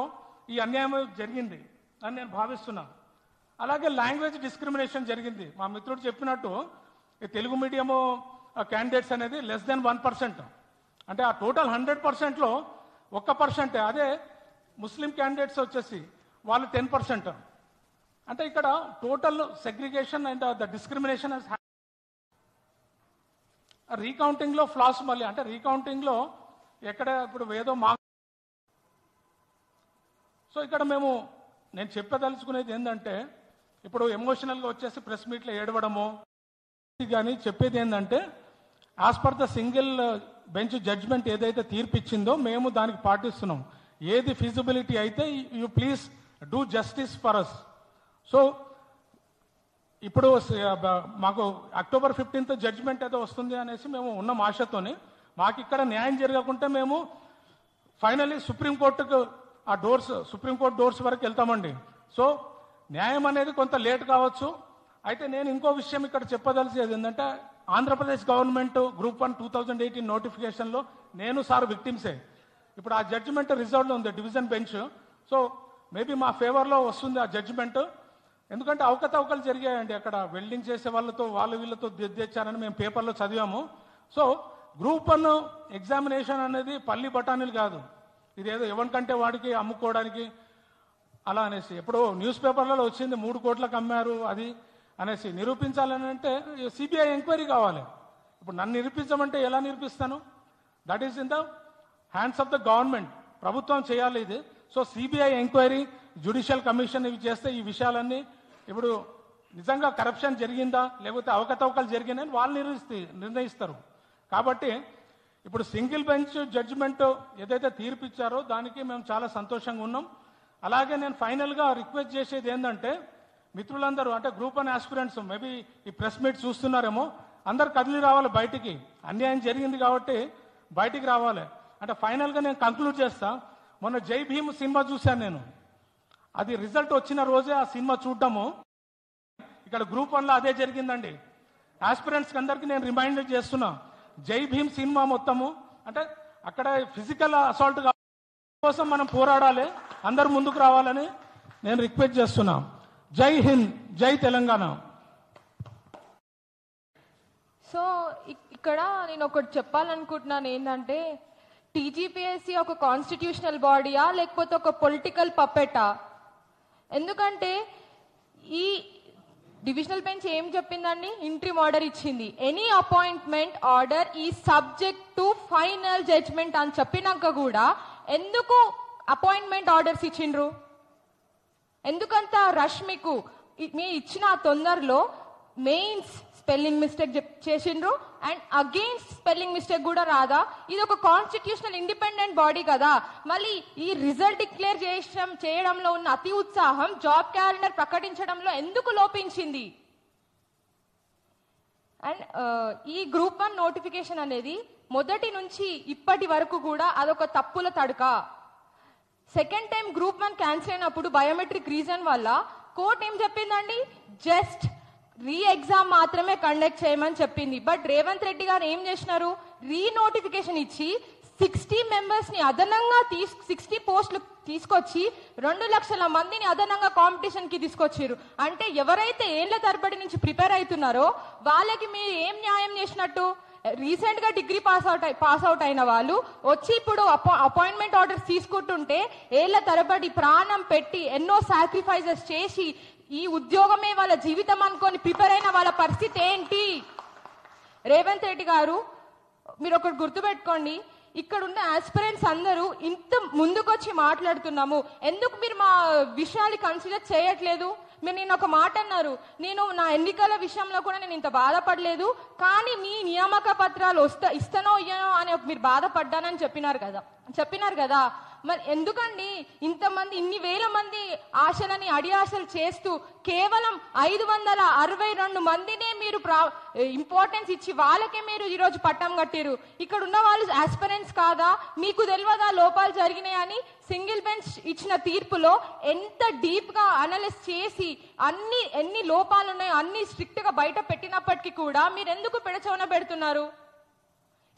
ఈ అన్యాయం జరిగింది అని నేను భావిస్తున్నాను. అలాగే లాంగ్వేజ్ డిస్క్రిమినేషన్ జరిగింది. మా మిత్రుడు చెప్పినట్టు ఈ తెలుగు మీడియము క్యాండిడేట్స్ అనేది లెస్ దెన్ 1%. అంటే ఆ టోటల్ 100%లో 1%. అదే ముస్లిం క్యాండిడేట్స్ వచ్చేసి వాళ్ళు 10%. అంటే ఇక్కడ total segregation and the discrimination రీకౌంటింగ్లో ఫ్లాస్. మళ్ళీ అంటే రీకౌంటింగ్లో ఎక్కడ ఇప్పుడు ఏదో సో ఇక్కడ నేను చెప్పదలుచుకునేది ఏంటంటే, ఇప్పుడు ఎమోషనల్గా వచ్చేసి ప్రెస్ మీట్లో ఏడవడము కానీ చెప్పేది ఏంటంటే, as per the single bench judgement ఏదైతే తీర్పు ఇచ్చిందో మేము దానికి పాటిస్తున్నాం. ఏది ఫీజిబిలిటీ అయితే you please do justice for us. So ఇప్పుడు మాకు October 15th జడ్జ్మెంట్ ఏదో వస్తుంది అనేసి మేము ఉన్న ఆశతోని, మాకు ఇక్కడ న్యాయం జరగకుంటే మేము ఫైనల్లీ సుప్రీంకోర్టుకు సుప్రీంకోర్టు డోర్స్ వరకు వెళ్తామండి. సో న్యాయం అనేది కొంత లేట్ కావచ్చు. అయితే నేను ఇంకో విషయం ఇక్కడ చెప్పదలిసేది ఏంటంటే, ఆంధ్రప్రదేశ్ గవర్నమెంట్ గ్రూప్ 1 2018 నోటిఫికేషన్లో నేను సార్ విక్టిమ్సే. ఇప్పుడు ఆ జడ్జిమెంట్ రిజర్వ్లో ఉంది డివిజన్ బెంచ్. సో మేబీ మా ఫేవర్లో వస్తుంది ఆ జడ్జిమెంట్. ఎందుకంటే అవకతవకలు జరిగాయండి అక్కడ, వెల్డింగ్ చేసే వాళ్ళతో వీళ్ళతో తెచ్చారని మేము పేపర్లో చదివాము. సో గ్రూప్ 1 ఎగ్జామినేషన్ అనేది పల్లి బఠానీలు కాదు. ఇదేదో ఎవరికంటే వాడికి అమ్ముకోవడానికి అలా అనేసి ఎప్పుడు న్యూస్ పేపర్లలో వచ్చింది 3 కోట్లకు అమ్మారు అది అనేసి నిరూపించాలని అంటే సిబిఐ ఎంక్వైరీ కావాలి. ఇప్పుడు నన్ను నిరూపించమంటే ఎలా నిరూపిస్తాను? That is in the hands of the government. ప్రభుత్వం చేయాలి ఇది. So CBI enquiry, judicial commission ఇవి చేస్తే ఈ విషయాలన్నీ ఇప్పుడు నిజంగా కరప్షన్ జరిగిందా లేకపోతే అవకతవకలు జరిగినాయని వాళ్ళు నిర్ణయిస్తారు. కాబట్టి ఇప్పుడు సింగిల్ బెంచ్ జడ్జిమెంట్ ఏదైతే తీర్పు ఇచ్చారో దానికి మేము చాలా సంతోషంగా ఉన్నాం. అలాగే నేను ఫైనల్గా రిక్వెస్ట్ చేసేది ఏంటంటే మిత్రులందరూ అంటే గ్రూప్ 1 ఆస్పిరెంట్స్ మేబీ ఈ ప్రెస్ మీట్ చూస్తున్నారేమో, అందరు కదిలి రావాలి బయటికి. అన్యాయం జరిగింది కాబట్టి బయటికి రావాలి. అంటే ఫైనల్గా నేను కంక్లూడ్ చేస్తా. మొన్న జై భీమ్ సినిమా చూశాను నేను. అది రిజల్ట్ వచ్చిన రోజే ఆ సినిమా చూడటము. ఇక్కడ గ్రూప్ 1లో అదే జరిగిందండి. ఆస్పిరెంట్స్కి అందరికీ నేను రిమైండర్ చేస్తున్నా, జై భీమ్ సినిమా మొత్తము అంటే అక్కడ ఫిజికల్ అసాల్ట్ కోసం మనం పోరాడాలి, అందరు ముందుకు రావాలని నేను రిక్వెస్ట్ చేస్తున్నా. జై హింద్, జై తెలంగాణ. సో ఇక్కడ నేను ఒకటి చెప్పాలనుకుంటున్నాను ఏంటంటే, టీజీపీఎస్సీ ఒక కాన్స్టిట్యూషనల్ బాడీయా లేకపోతే ఒక పొలిటికల్ పప్పెటా? ఎందుకంటే ఈ డివిజనల్ బెంచ్ ఏం చెప్పిందండి? ఇంట్రీమ్ ఆర్డర్ ఇచ్చింది. ఎనీ అపాయింట్మెంట్ ఆర్డర్ ఈ సబ్జెక్ట్ టు ఫైనల్ జడ్జ్మెంట్ అని చెప్పినాక కూడా ఎందుకు అపాయింట్మెంట్ ఆర్డర్స్ ఇచ్చిండ్రు? ఎందుకంత రష్ మీకు? మీ ఇచ్చిన తొందరలో మెయిన్స్ స్పెల్లింగ్ మిస్టేక్ చేసిండ్రు అండ్ అగెయిన్స్ట్ స్పెల్లింగ్ మిస్టేక్ కూడా రాదా? ఇది ఒక కాన్స్టిట్యూషనల్ ఇండిపెండెంట్ బాడీ కదా. మళ్ళీ ఈ రిజల్ట్ డిక్లేర్ చేయడంలో ఉన్న అతి ఉత్సాహం జాబ్ క్యాలెండర్ ప్రకటించడంలో ఎందుకు లోపించింది? అండ్ ఈ గ్రూప్ 1 నోటిఫికేషన్ అనేది మొదటి నుంచి ఇప్పటి వరకు కూడా అదొక తప్పుల తడక. సెకండ్ టైం గ్రూప్ 1 క్యాన్సిల్ అయినప్పుడు బయోమెట్రిక్ రీజన్ వల్ల కోర్టు ఏం చెప్పిందండి? జస్ట్ రీ ఎగ్జామ్ మాత్రమే కండక్ట్ చేయమని చెప్పింది. బట్ రేవంత్ రెడ్డి గారు ఏం చేసినారు? రీ నోటిఫికేషన్ ఇచ్చి 60 మెంబర్స్ ని అదనంగా 60 పోస్టులు తీసుకొచ్చి 2 లక్షల మందిని అదనంగా కాంపిటీషన్ కి తీసుకొచ్చారు. అంటే ఎవరైతే ఏళ్ల తరబడి నుంచి ప్రిపేర్ అవుతున్నారో వాళ్ళకి మీరు ఏం న్యాయం చేసినట్టు? రీసెంట్ గా డిగ్రీ పాస్ అవుట్ అయిన వాళ్ళు వచ్చి ఇప్పుడు అపాయింట్మెంట్ ఆర్డర్స్ తీసుకుంటుంటే ఏళ్ల తరబడి ప్రాణం పెట్టి ఎన్నో సాక్రిఫైసెస్ చేసి ఈ ఉద్యోగమే వాళ్ళ జీవితం అనుకొని ప్రిపేర్ అయిన వాళ్ళ పరిస్థితి ఏంటి? రేవంత్ రెడ్డి గారు మీరు ఒకటి గుర్తుపెట్టుకోండి, ఇక్కడ ఉన్న ఆస్పిరెంట్స్ అందరూ ఇంత ముందుకొచ్చి మాట్లాడుతున్నాము, ఎందుకు మీరు మా విషయాలు కన్సిడర్ చేయట్లేదు? మీరు నేను ఒక మాట అన్నారు, నేను నా ఎన్నికల విషయంలో కూడా నేను ఇంత బాధపడలేదు, కానీ మీ నియామక పత్రాలు ఇస్తానో ఇయ్యనో అని మీరు బాధపడ్డానని చెప్పినారు కదా. మరి ఎందుకండి ఇంతమంది ఇన్ని వేల మంది ఆశలని అడియాశలు చేస్తూ కేవలం 562 మందినే మీరు ఇంపార్టెన్స్ ఇచ్చి వాళ్ళకే మీరు ఈరోజు పట్టం కట్టారు. ఇక్కడ ఉన్న వాళ్ళు ఆస్పిరెంట్స్ కాదా? మీకు తెలియదా లోపాలు జరిగినాయని? సింగిల్ బెంచ్ ఇచ్చిన తీర్పులో ఎంత డీప్ గా అనలైజ్ చేసి ఎన్ని లోపాలు ఉన్నాయో అన్ని స్ట్రిక్ట్ గా బయట పెట్టినప్పటికీ కూడా మీరు ఎందుకు పెడచవన పెడుతున్నారు?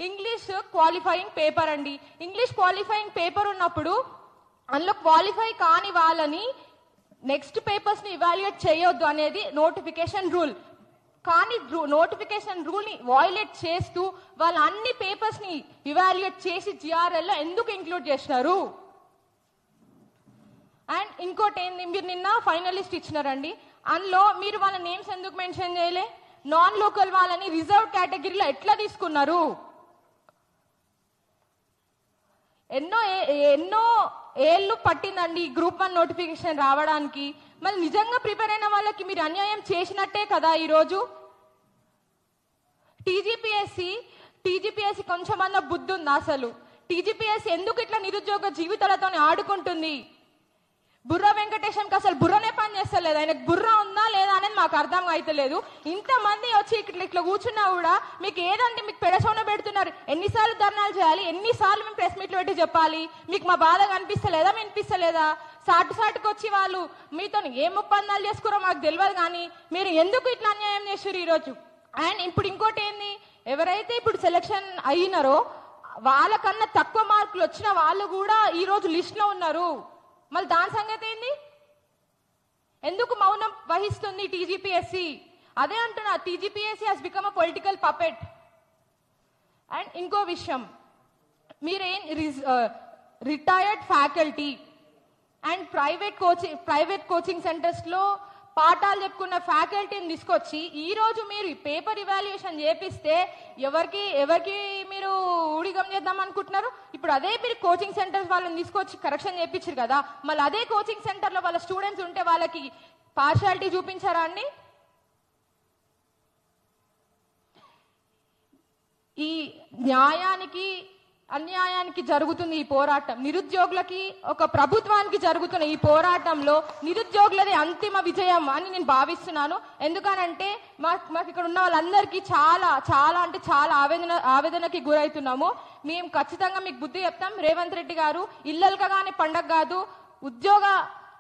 ఇంగ్లీష్ క్వాలిఫైయింగ్ పేపర్ అండి. ఇంగ్లీష్ క్వాలిఫైయింగ్ పేపర్ ఉన్నప్పుడు అందులో క్వాలిఫై కాని వాళ్ళని నెక్స్ట్ పేపర్స్ ని ఇవాల్యుయేట్ చేయొద్దు అనేది నోటిఫికేషన్ రూల్. కానీ నోటిఫికేషన్ రూల్ ని వయలేట్ చేస్తూ వాళ్ళ అన్ని పేపర్స్ ని ఇవాల్యుయేట్ చేసి జిఆర్ఎల్ లో ఎందుకు ఇంక్లూడ్ చేసినారు? అండ్ ఇంకోటి ఏంది, మీరు నిన్న ఫైనలిస్ట్ ఇచ్చినారండి, అందులో మీరు వాళ్ళ నేమ్స్ ఎందుకు మెన్షన్ చేయలే? నాన్ లోకల్ వాళ్ళని రిజర్వ్ కేటగిరీలో ఎట్లా తీసుకున్నారు? ఎన్నో ఏళ్ళు పట్టిందండి గ్రూప్ 1 నోటిఫికేషన్ రావడానికి. మళ్ళీ నిజంగా ప్రిపేర్ అయిన వాళ్ళకి మీరు అన్యాయం చేసినట్టే కదా ఈరోజు. టీజీపీఎస్సీ కొంచెమన్నా బుద్ధి ఉందా అసలు? టీజీపీఎస్సీ ఎందుకు ఇట్లా నిరుద్యోగ జీవితాలతో ఆడుకుంటుంది? బుర్ర వెంకటేశంకి అసలు బుర్రనే పని చేస్తలేదు. ఆయనకు బుర్ర ఉందా లేదా అనేది మాకు అర్థం అయితలేదు. ఇంతమంది వచ్చి ఇట్లా కూర్చున్నా కూడా మీకు ఏదంటే మీకు పెడసోన పెడుతున్నారు. ఎన్నిసార్లు ధర్నాలు చేయాలి? ఎన్నిసార్లు మేము ప్రెస్ మీట్లు పెట్టి చెప్పాలి? మీకు మా బాధ కనిపిస్తలేదా? వినిపిస్తలేదా? సాటుకు వచ్చి వాళ్ళు మీతో ఏం ఒప్పందాలు చేసుకురో మాకు తెలియదు, కానీ మీరు ఎందుకు ఇట్లా అన్యాయం చేశారు ఈరోజు? అండ్ ఇప్పుడు ఇంకోటి ఏంది, ఎవరైతే ఇప్పుడు సెలక్షన్ అయినారో వాళ్ళకన్నా తక్కువ మార్కులు వచ్చిన వాళ్ళు కూడా ఈ రోజు లిస్ట్ లో ఉన్నారు. మళ్ళీ దాని సంగతి ఏంది? ఎందుకు మౌనం వహిస్తుంది టీజీపీఎస్సీ? అదే అంటున్నా, TGPSC has become a political puppet. And ఇంకో విషయం, మీరేం retired faculty and private coaching centres లో పాఠాలు చెప్పుకున్న ఫ్యాకల్టీని తీసుకొచ్చి ఈ రోజు మీరు పేపర్ ఇవాల్యుయేషన్ చేపిస్తే ఎవరికి మీరు ఊడిగం చేద్దాం అనుకుంటున్నారు? ఇప్పుడు అదే మీరు కోచింగ్ సెంటర్స్ వాళ్ళని తీసుకొచ్చి కరెక్షన్ చేయించారు కదా, మళ్ళీ అదే కోచింగ్ సెంటర్ లో వాళ్ళ స్టూడెంట్స్ ఉంటే వాళ్ళకి పార్షాలిటీ చూపించారా అండి? ఈ న్యాయానికి అన్యాయానికి జరుగుతుంది ఈ పోరాటం. నిరుద్యోగులకి ఒక ప్రభుత్వానికి జరుగుతున్న ఈ పోరాటంలో నిరుద్యోగులది అంతిమ విజయం అని నేను భావిస్తున్నాను. ఎందుకనంటే మాకు ఇక్కడ ఉన్న వాళ్ళందరికీ చాలా చాలా అంటే చాలా ఆవేదనకి గురవుతున్నాము. మేము ఖచ్చితంగా మీకు బుద్ధి చెప్తాం. రేవంత్ రెడ్డి గారు ఇల్లలుకగానే పండగ కాదు, ఉద్యోగ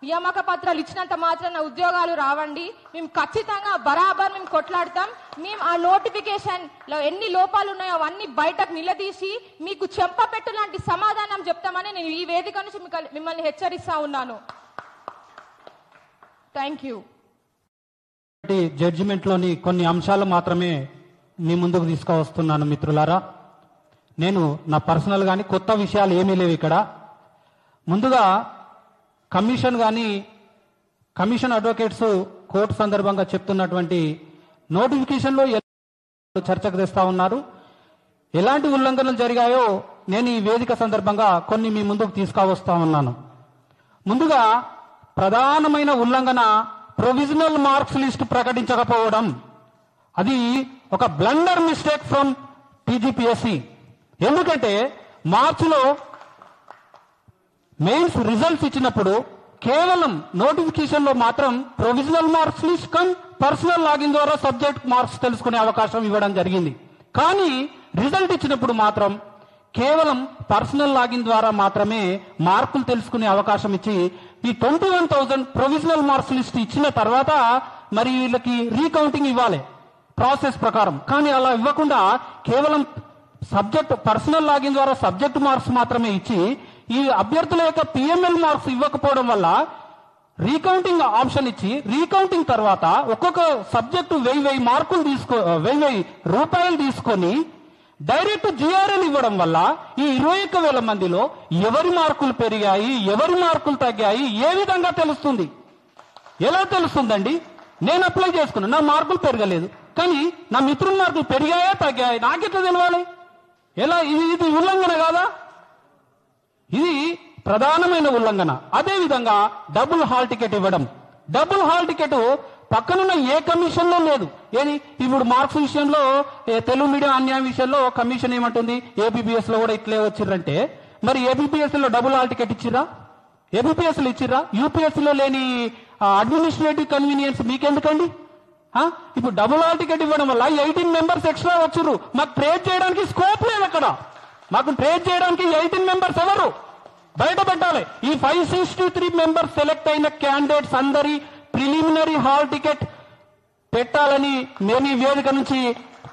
నియామక పత్రాలు ఇచ్చినంత మాత్రాన ఉద్యోగాలు రావండి. మేము ఖచ్చితంగా బరాబర్ మేము కొట్లాడతాం. మేము ఆ నోటిఫికేషన్ లో ఎన్ని లోపాలు ఉన్నాయో అవన్నీ బయటకు నిలదీసి మీకు చెంపపెట్టు లాంటి సమాధానం చెప్తామని నేను ఈ వేదిక నుంచి మిమ్మల్ని హెచ్చరిస్తా ఉన్నాను. Thank you. జడ్జిమెంట్ లోని కొన్ని అంశాలు మాత్రమే మీ ముందుకు తీసుకువస్తున్నాను మిత్రులారా. నేను నా పర్సనల్ గాని కొత్త విషయాలు ఏమీ లేవు ఇక్కడ. ముందుగా కమిషన్ కానీ కమిషన్ అడ్వకేట్స్ కోర్టు సందర్భంగా చెప్తున్నటువంటి నోటిఫికేషన్లో చర్చకు తెస్తా ఉన్నారు. ఎలాంటి ఉల్లంఘనలు జరిగాయో నేను ఈ వేదిక సందర్భంగా కొన్ని మీ ముందుకు తీసుకువస్తా ఉన్నాను. ముందుగా ప్రధానమైన ఉల్లంఘన ప్రొవిజనల్ మార్క్స్ లిస్ట్ ప్రకటించకపోవడం. అది ఒక బ్లండర్ మిస్టేక్ ఫ్రమ్ టీజీపీఎస్సీ. ఎందుకంటే మార్చిలో మెయిన్స్ రిజల్ట్స్ ఇచ్చినప్పుడు కేవలం నోటిఫికేషన్ లో మాత్రం provisional marks list come personal login ద్వారా సబ్జెక్ట్ మార్క్స్ తెలుసుకునే అవకాశం ఇవ్వడం జరిగింది. కానీ రిజల్ట్ ఇచ్చినప్పుడు మాత్రం కేవలం పర్సనల్ లాగిన్ ద్వారా మాత్రమే మార్కులు తెలుసుకునే అవకాశం ఇచ్చి ఈ 21,000 ప్రొవిజనల్ మార్క్స్ లిస్ట్ ఇచ్చిన తర్వాత మరి వీళ్ళకి రీకౌంటింగ్ ఇవ్వాలి ప్రాసెస్ ప్రకారం. కానీ అలా ఇవ్వకుండా కేవలం సబ్జెక్ట్ పర్సనల్ లాగిన్ ద్వారా సబ్జెక్ట్ మార్క్స్ మాత్రమే ఇచ్చి ఈ అభ్యర్థుల యొక్క పిఎంఎల్ మార్క్స్ ఇవ్వకపోవడం వల్ల రీకౌంటింగ్ ఆప్షన్ ఇచ్చి రీకౌంటింగ్ తర్వాత ఒక్కొక్క సబ్జెక్టు 1000 మార్కులు 1000 రూపాయలు తీసుకొని డైరెక్ట్ జిఆర్ఎల్ ఇవ్వడం వల్ల ఈ 21,000 మందిలో ఎవరి మార్కులు పెరిగాయి, ఎవరి మార్కులు తగ్గాయి ఏ విధంగా తెలుస్తుంది? ఎలా తెలుస్తుందండి? నేను అప్లై చేసుకున్నా, నా మార్కులు పెరగలేదు, కానీ నా మిత్రుల మార్కులు పెరిగాయా తగ్గాయి నాకెట్లా తెలవాలి? ఎలా? ఇది ఉల్లంఘన కాదా? ఇది ప్రధానమైన ఉల్లంఘన. అదే విధంగా డబుల్ హాల్ టికెట్ ఇవ్వడం. డబుల్ హాల్ టికెట్ పక్కనున్న ఏ కమిషన్ లో లేదు. ఏది ఇప్పుడు మార్క్స్ విషయంలో తెలుగు మీడియం అన్యాయం విషయంలో కమిషన్ ఏమంటుంది? ఏబిపిఎస్ లో కూడా ఇట్లే వచ్చిర్రంటే మరి ఏబిపిఎస్ లో డబుల్ హాల్ టికెట్ ఇచ్చిరా? ఏబిపిఎస్ లో ఇచ్చిరా? యూపీఎస్సీ లో లేని అడ్మినిస్ట్రేటివ్ కన్వీనియన్స్ మీకెందుకండి? ఇప్పుడు డబుల్ హాల్ టికెట్ ఇవ్వడం వల్ల 18 మెంబర్స్ ఎక్స్ట్రా వచ్చారు. మాకు ట్రేడ్ చేయడానికి స్కోప్ లేదు అక్కడ. మాకు ట్రేడ్ చేయడానికి 18 మెంబర్స్ ఎవరు బయట పెట్టాలి. ఈ 563 మెంబర్స్ సెలెక్ట్ అయిన క్యాండిడేట్స్ అందరి ప్రిలిమినరీ హాల్ టికెట్ పెట్టాలని మేము ఈ వేదిక నుంచి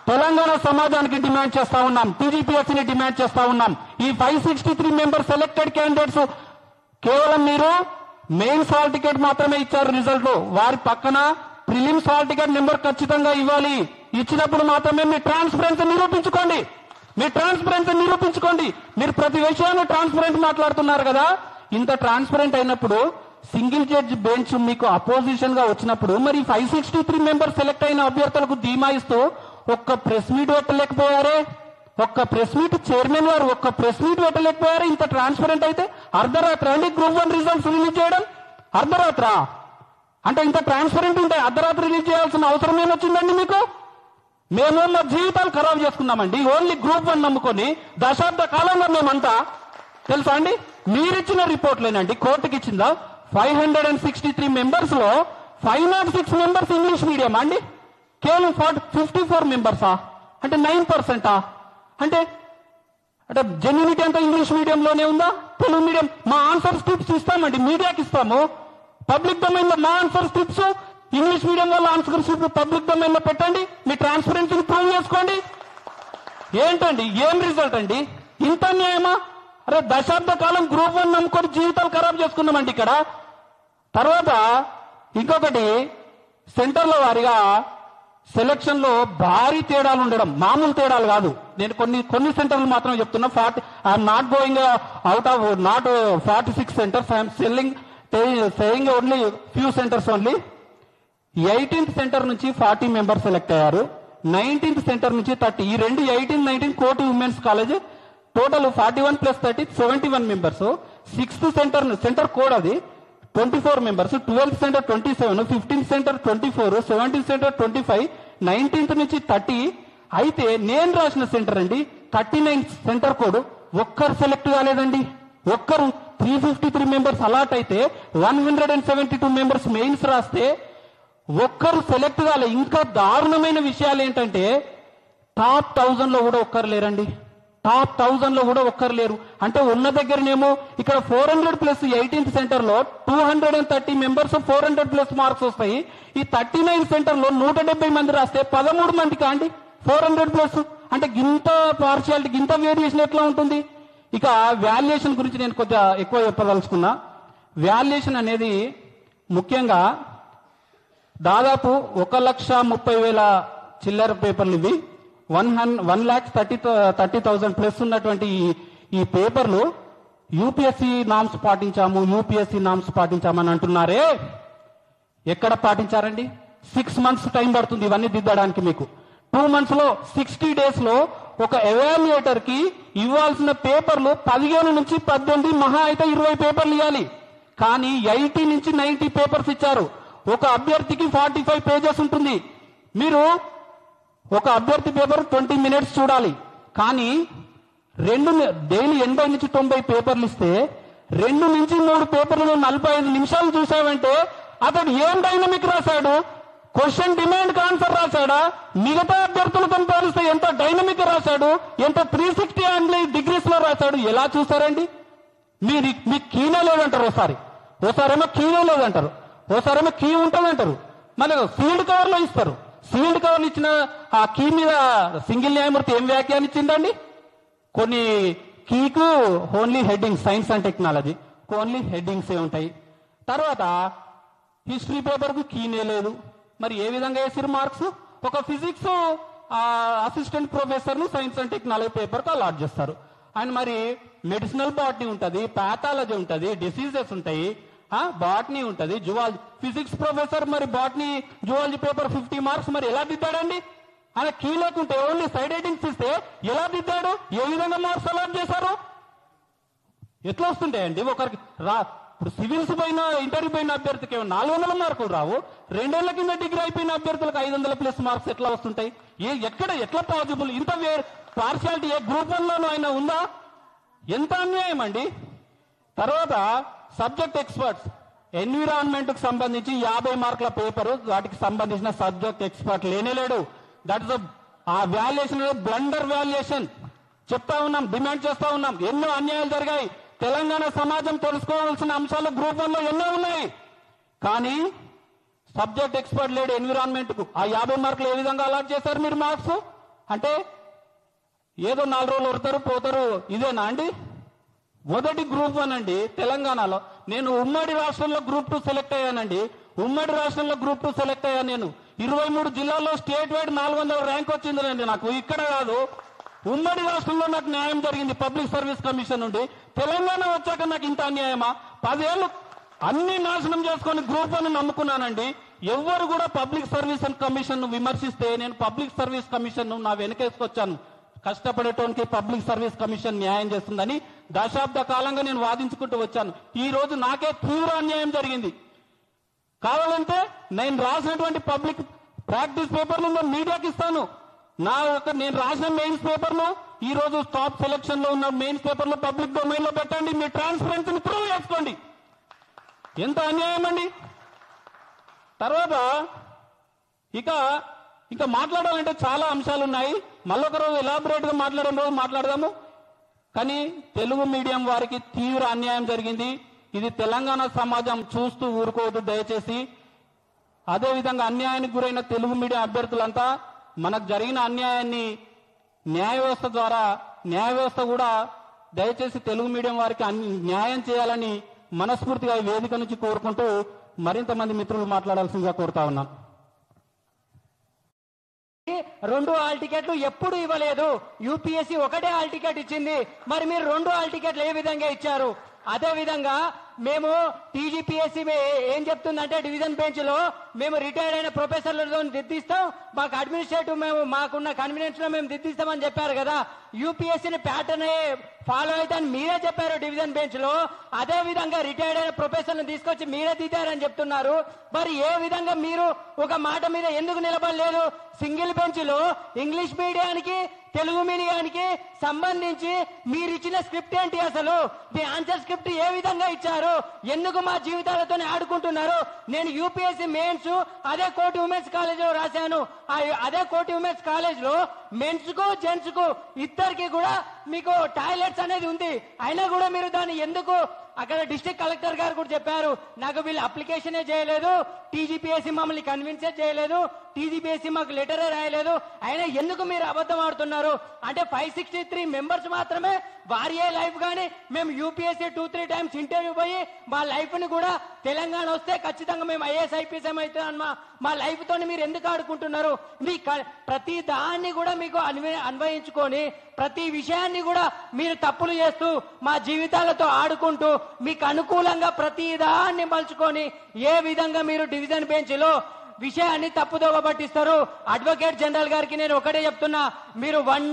తెలంగాణ సమాజానికి డిమాండ్ చేస్తా ఉన్నాం. టీజీపీఎస్సీని డిమాండ్ చేస్తా ఉన్నాం. ఈ 563 మెంబర్స్ సెలెక్టెడ్ క్యాండిడేట్స్ కేవలం మీరు మెయిన్స్ హాల్ టికెట్ మాత్రమే ఇచ్చారు రిజల్ట్ లో. వారి పక్కన ప్రిలిమ్స్ హాల్ టికెట్ నెంబర్ ఖచ్చితంగా ఇవ్వాలి. ఇచ్చినప్పుడు మాత్రమే మీ ట్రాన్స్పరెన్సీ నిరూపించుకోండి. మీరు ప్రతి విషయాన్ని ట్రాన్స్పరెంట్ మాట్లాడుతున్నారు కదా. ఇంత ట్రాన్స్పరెంట్ అయినప్పుడు సింగిల్ జడ్జ్ బెంచ్ మీకు అపోజిషన్ గా వచ్చినప్పుడు మరి 563 మెంబర్స్ సెలెక్ట్ అయిన అభ్యర్థులకు ధీమా ఇస్తూ ఒక్క ప్రెస్ మీట్ పెట్టలేకపోయారే? ఒక్క ప్రెస్ మీట్ చైర్మన్ గారు ఒక్క ప్రెస్ మీట్ పెట్టలేకపోయారే? ఇంత ట్రాన్స్పరెంట్ అయితే అర్ధరాత్రి అండి గ్రూప్ 1 రిజల్ట్స్ రిలీజ్ చేయడం. అర్ధరాత్రా అంటే ఇంత ట్రాన్స్పరెంట్ ఉంటే అర్ధరాత్రి రిలీజ్ చేయాల్సిన అవసరం ఏమొచ్చిందండి మీకు? మేము మా జీవితాలు ఖరాబ్ చేసుకున్నామండి ఓన్లీ గ్రూప్ 1 నమ్ముకొని. దశాబ్ద కాలంలో మేమంతా తెలుసా అండి? మీరిచ్చిన రిపోర్ట్లేనండి కోర్టుకి ఇచ్చిందా? 563 మెంబర్స్ లో 506 మెంబర్స్ ఇంగ్లీష్ మీడియం అండి. కేవలం 54 మెంబర్సా అంటే 9%. అంటే జెన్యూనిటీ అంతా ఇంగ్లీష్ మీడియంలోనే ఉందా? తెలుగు మీడియం? మా ఆన్సర్ స్క్రిప్ట్స్ ఇస్తామండి, మీడియాకి ఇస్తాము. పబ్లిక్ డొమైన్ లో మా ఆన్సర్ స్క్రిప్ట్స్, ఇంగ్లీష్ మీడియం వల్ల ఆన్సర్ స్క్రిప్ట్ పబ్లిక్ డొమైన్ లో పెట్టండి. మీ ట్రాన్స్పరెన్సీని ప్రూవ్ చేసుకోండి. ఏంటండి ఏం రిజల్ట్ అండి? ఇంత న్యాయమా? అరే దశాబ్ద కాలం గ్రూప్ 1 నమ్ముకొని జీవితాలు ఖరాబ్ చేసుకున్నామండి ఇక్కడ. తర్వాత ఇంకొకటి సెంటర్ల వారిగా సెలక్షన్ లో భారీ తేడాలు ఉండడం, మామూలు తేడాలు కాదు. నేను కొన్ని సెంటర్లు మాత్రం చెప్తున్నా. I'm not going out of not 46 centres, I'm saying only few centres only. 18th centre నుంచి 40 మెంబర్స్ సెలెక్ట్ అయ్యారు. 19th సెంటర్ నుంచి 30. ఈ రెండు 18, 19 కోటి women's college total 41 + 30 71 members. 6th centre code అది 24 members. 12th centre 27, 15th centre 24, 17th centre 25, 19th నుంచి 30. అయితే నేను రాసిన సెంటర్ అండి 39 సెంటర్ కోడ్, ఒక్కరు సెలెక్ట్ కాలేదండి. ఒక్కరు 353 మెంబర్స్ అలాట్ అయితే 172 మెంబర్స్ మెయిన్స్ రాస్తే ఒక్కరు సెలెక్ట్ కాలే. ఇంకా దారుణమైన విషయాలు ఏంటంటే టాప్ 1000 లో కూడా ఒక్కరు లేరండి. టాప్ 1000 లో కూడా ఒక్కరు లేరు. అంటే ఉన్న దగ్గరనేమో ఇక్కడ 400 + 18th సెంటర్ లో 230 మెంబర్స్ 400+ మార్క్స్ వస్తాయి. ఈ 39 సెంటర్ లో 170 మంది రాస్తే 13 మందికి అండి 400+. అంటే గింత పార్షియాలిటీ, గింత వేరియేషన్ ఎట్లా ఉంటుంది? ఇక వాల్యుయేషన్ గురించి నేను కొద్దిగా ఎక్కువ చెప్పదలుచుకున్నా. వాల్యుయేషన్ అనేది ముఖ్యంగా దాదాపు 1,30,000 చిల్లర పేపర్లు ఇవి. 1,30,000 ప్లస్ ఉన్నటువంటి ఈ పేపర్లు యూపీఎస్సీ నామ్స్ పాటించామని అంటున్నారే. ఎక్కడ పాటించారండి? 6 months టైం పడుతుంది ఇవన్నీ దిద్దడానికి. మీకు 2 months లో 60 days లో ఒక ఎవాల్యుయేటర్ కి ఇవ్వాల్సిన పేపర్లు 15 నుంచి 18, మహా అయితే 20 పేపర్లు ఇవ్వాలి. కానీ 80 నుంచి 90 పేపర్స్ ఇచ్చారు. ఒక అభ్యర్థికి 45 pages ఉంటుంది. మీరు ఒక అభ్యర్థి పేపర్ 20 minutes చూడాలి. కానీ డైలీ 80 నుంచి 90 పేపర్లు ఇస్తే 2 నుంచి 3 పేపర్లు 45 నిమిషాలు చూసావంటే అతడు ఏం డైనమిక్ రాశాడు? క్వశ్చన్ డిమాండ్ ఆన్సర్ రాశాడా? మిగతా అభ్యర్థులతో పోలిస్తే ఎంత డైనమిక్ రాశాడు, ఎంత 360 degrees లో రాశాడు? ఎలా చూసారండి? మీకు కీనే లేదంటారు, ఓసారేమో కీనే లేదంటారు, ఓసారేమో కీ ఉంటుందంటారు. మళ్ళీ సీల్డ్ కవర్ లో ఇస్తారు. సీల్డ్ కవర్లు ఇచ్చిన ఆ కీ మీద సింగిల్ న్యాయమూర్తి ఏం వ్యాఖ్యానించిందండి? కొన్ని కీకు only headings, science and technology only headings ఏ ఉంటాయి. తర్వాత హిస్టరీ పేపర్ కు కీనే లేదు. మరి ఏ విధంగా వేసారు మార్క్స్? ఒక ఫిజిక్స్ అసిస్టెంట్ ప్రొఫెసర్ ను సైన్స్ అండ్ టెక్నాలజీ పేపర్ కు అలాట్ చేస్తారు. అండ్ మరి మెడిసినల్ బాటనీ ఉంటుంది, పాథాలజీ ఉంటుంది, డిసీజెస్ ఉంటాయి, బాటనీ ఉంటుంది, జువాలజీ. ఫిజిక్స్ ప్రొఫెసర్ మరి బాటనీ జువాలజీ పేపర్ 50 marks మరి ఎలా దిద్దాడండి? ఆయన కీ లేకుంటే ఓన్లీ సైడ్ హెడ్డింగ్స్ ఇస్తే ఎలా దిద్దాడు? ఏ విధంగా మార్క్స్ అలాట్ చేశారు? ఎట్లా వస్తుంటాయండి ఒకరికి ఇప్పుడు సివిల్స్ పైన ఇంటర్వ్యూ పైన అభ్యర్థికి 400 మార్కులు రావు. 2 ఏళ్ల కింద డిగ్రీ అయిపోయిన అభ్యర్థులకు 500+ మార్క్స్ ఎట్లా వస్తుంటాయి? ఎట్లా పాసిబుల్? ఇంత పార్షియాలిటీ ఏ గ్రూప్ 1 లోనూ అయినా ఉందా? ఎంత అన్యాయం అండి. తర్వాత సబ్జెక్ట్ ఎక్స్పర్ట్స్, ఎన్విరాన్మెంట్ కు సంబంధించి 50 మార్కుల పేపర్, వాటికి సంబంధించిన సబ్జెక్ట్ ఎక్స్పర్ట్ లేనేలేడు. దట్ ఇస్ ఆ వాల్యుయేషన్ బ్లండర్ వాల్యుయేషన్. చెప్తా ఉన్నాం, డిమాండ్ చేస్తా ఉన్నాం. ఎన్నో అన్యాయాలు జరిగాయి. తెలంగాణ సమాజం తెలుసుకోవాల్సిన అంశాలు గ్రూప్ 1 లో ఎన్నో ఉన్నాయి. కానీ సబ్జెక్ట్ ఎక్స్పర్ట్ లేడు ఎన్విరాన్మెంట్ కు. ఆ 50 మార్కులు ఏ విధంగా అలాట్ చేశారు మీరు మార్క్స్? అంటే ఏదో 4 రోజులు వడతారు పోతారు, ఇదేనా అండి? మొదటి గ్రూప్ 1 అండి తెలంగాణలో. నేను ఉమ్మడి రాష్ట్రంలో గ్రూప్ 2 సెలెక్ట్ అయ్యానండి. ఉమ్మడి రాష్ట్రంలో గ్రూప్ 2 సెలెక్ట్ అయ్యాను నేను. 23 జిల్లాల్లో స్టేట్ వైడ్ 400 ర్యాంక్ వచ్చిందండి నాకు. ఇక్కడ కాదు, ఉమ్మడి రాష్ట్రంలో నాకు న్యాయం జరిగింది పబ్లిక్ సర్వీస్ కమిషన్ నుండి. తెలంగాణ వచ్చాక నాకు ఇంత అన్యాయమా? 10 ఏళ్ళు అన్ని నాశనం చేసుకొని గ్రూప్ 1 నమ్ముకున్నానండి. ఎవ్వరు కూడా పబ్లిక్ సర్వీస్ కమిషన్ ను విమర్శిస్తే నేను పబ్లిక్ సర్వీస్ కమిషన్ ను నా వెనకేసుకొచ్చాను. కష్టపడేటోనికి పబ్లిక్ సర్వీస్ కమిషన్ న్యాయం చేస్తుందని దశాబ్ద కాలంగా నేను వాదించుకుంటూ వచ్చాను. ఈ రోజు నాకే తీవ్ర అన్యాయం జరిగింది. కావాలంటే నేను రాసినటువంటి పబ్లిక్ ప్రాక్టీస్ పేపర్లు నేను మీడియాకి ఇస్తాను. నేను రాసిన మెయిన్స్ పేపర్లు ఈ రోజు టాప్ సెలక్షన్ లో ఉన్న మెయిన్స్ పేపర్లు పబ్లిక్ డొమైన్ లో పెట్టండి. మీ ట్రాన్స్పరెన్సీని ప్రూవ్ చేసుకోండి. ఎంత అన్యాయం అండి. తర్వాత ఇక మాట్లాడాలంటే చాలా అంశాలు ఉన్నాయి. మళ్ళొక రోజు ఎలాబొరేట్ గా మాట్లాడే రోజు మాట్లాడదాము. కానీ తెలుగు మీడియం వారికి తీవ్ర అన్యాయం జరిగింది. ఇది తెలంగాణ సమాజం చూస్తూ ఊరుకోవద్దు దయచేసి. అదేవిధంగా అన్యాయానికి గురైన తెలుగు మీడియం అభ్యర్థులంతా మనకు జరిగిన అన్యాయాన్ని న్యాయ వ్యవస్థ కూడా దయచేసి తెలుగు మీడియం వారికి న్యాయం చేయాలని మనస్ఫూర్తిగా ఈ వేదిక నుంచి కోరుకుంటూ మరింత మంది మిత్రులు మాట్లాడాల్సిందిగా కోరుతా ఉన్నాం. 2 హాల్ టికెట్లు ఎప్పుడు ఇవ్వలేదు. యూపీఎస్సీ ఒకటే హాల్ టికెట్ ఇచ్చింది. మరి మీరు 2 హాల్ టికెట్లు ఏ విధంగా ఇచ్చారు? అదే విధంగా మేము టీజీపీఎస్సీ ఏం చెప్తుందంటే డివిజన్ బెంచ్ లో మేము రిటైర్డ్ అయిన ప్రొఫెసర్లతో దిద్దిస్తాం, మాకు అడ్మినిస్ట్రేటివ్ మేము మాకున్న కన్వీనియన్స్ లో మేము దిద్దిస్తామని చెప్పారు కదా. యూపీఎస్సీని ప్యాటర్న్ ఫాలో అయితే అని మీరే చెప్పారు డివిజన్ బెంచ్ లో. అదే విధంగా రిటైర్డ్ అయిన ప్రొఫెసర్లను తీసుకొచ్చి మీరే దిద్దారని చెప్తున్నారు. మరి ఏ విధంగా మీరు ఒక మాట మీద ఎందుకు నిలబడలేదు? సింగిల్ బెంచ్ లో ఇంగ్లీష్ మీడియానికి తెలుగు మీడియానికి సంబంధించి మీరు ఇచ్చిన స్క్రిప్ట్ ఏంటి? అసలు మీ ఆన్సర్ స్క్రిప్ట్ ఏ విధంగా ఇచ్చారు? ఎందుకు మా జీవితాలతో ఆడుకుంటున్నారు? నేను యూపీఎస్సీ మెయిన్స్ అదే కోటి ఉమెన్స్ కాలేజ్ లో రాశాను. అదే కోటి ఉమెన్స్ కాలేజ్ లో మెన్స్ కు జెంట్స్ కు ఇద్దరికి కూడా మీకు టాయిలెట్స్ అనేది ఉంది. అయినా కూడా మీరు దాన్ని ఎందుకు అక్కడ డిస్ట్రిక్ట్ కలెక్టర్ గారు కూడా చెప్పారు, నాకు వీళ్ళు అప్లికేషనే చేయలేదు, టీజీపీఎస్సీ మమ్మల్ని కన్విన్సే చేయలేదు, టీజీపీఎస్సీ మాకు లెటరే రాయలేదు. అయినా ఎందుకు మీరు అబద్ధం ఆడుతున్నారు? అంటే 563 మెంబర్స్ మాత్రమే వారి లైఫ్ గానీ మేము యూపీఎస్సీ 2-3 టైమ్స్ ఇంటర్వ్యూ పోయి మా లైఫ్ ని కూడా తెలంగాణ వస్తే ఖచ్చితంగా మేము ఐఏఎస్ ఐపీఎస్ అవుతాం మా లైఫ్ తోని మీరు ఎందుకు ఆడుకుంటున్నారు? మీ ప్రతి దాన్ని కూడా మీకు అన్వయించుకొని ప్రతి విషయాన్ని కూడా మీరు తప్పులు చేస్తూ మా జీవితాలతో ఆడుకుంటూ మీకు అనుకూలంగా ప్రతి దాన్ని మలుచుకొని ఏ విధంగా మీరు డివిజన్ బెంచ్ లో విషయాన్ని తప్పుదోవ పట్టిస్తారు? అడ్వకేట్ జనరల్ గారికి నేను ఒకటే చెప్తున్నా, మీరు వన్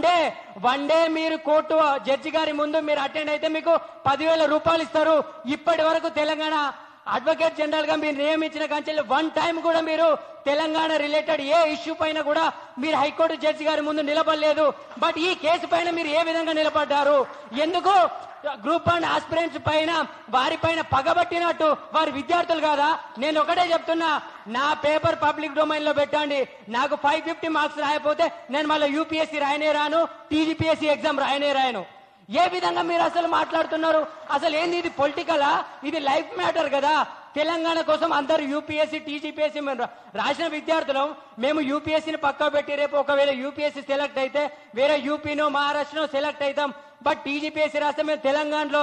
డే మీరు కోర్టు జడ్జి గారి ముందు మీరు అటెండ్ అయితే మీకు 10,000 రూపాయలు ఇస్తారు. ఇప్పటి వరకు తెలంగాణ అడ్వకేట్ జనరల్ గా మీరు నియమించిన కంచెలు 1 టైం కూడా మీరు తెలంగాణ రిలేటెడ్ ఏ ఇష్యూ పైన కూడా మీరు హైకోర్టు జడ్జి గారి ముందు నిలబడలేదు. బట్ ఈ కేసు పైన మీరు ఏ విధంగా నిలబడ్డారు? ఎందుకు గ్రూప్ 1 ఆస్పిరెంట్స్ పైన వారి పైన పగబట్టినట్టు? వారి విద్యార్థులు కాదా? నేను ఒకటే చెప్తున్నా, నా పేపర్ పబ్లిక్ డొమైన్ లో పెట్టండి. నాకు 550 మార్క్స్ రాయకపోతే నేను మళ్ళీ యూపీఎస్సీ రాయనే రాను, టీజీపీఎస్సీ ఎగ్జామ్ రాయనే రాయను. ఏ విధంగా మీరు అసలు మాట్లాడుతున్నారు? అసలు ఏంది ఇది? పొలిటికలా? ఇది లైఫ్ మ్యాటర్ కదా. తెలంగాణ కోసం అందరు యూపీఎస్సీ టీజీపీఎస్సీ రాసిన విద్యార్థులు మేము యూపీఎస్సీని పక్కా పెట్టి రేపు ఒకవేళ యూపీఎస్సీ సెలెక్ట్ అయితే వేరే యూపీనో మహారాష్ట్రనో సెలెక్ట్ అవుతాం. బట్ టీజీపీఎస్సీ రాస్తే మేము తెలంగాణలో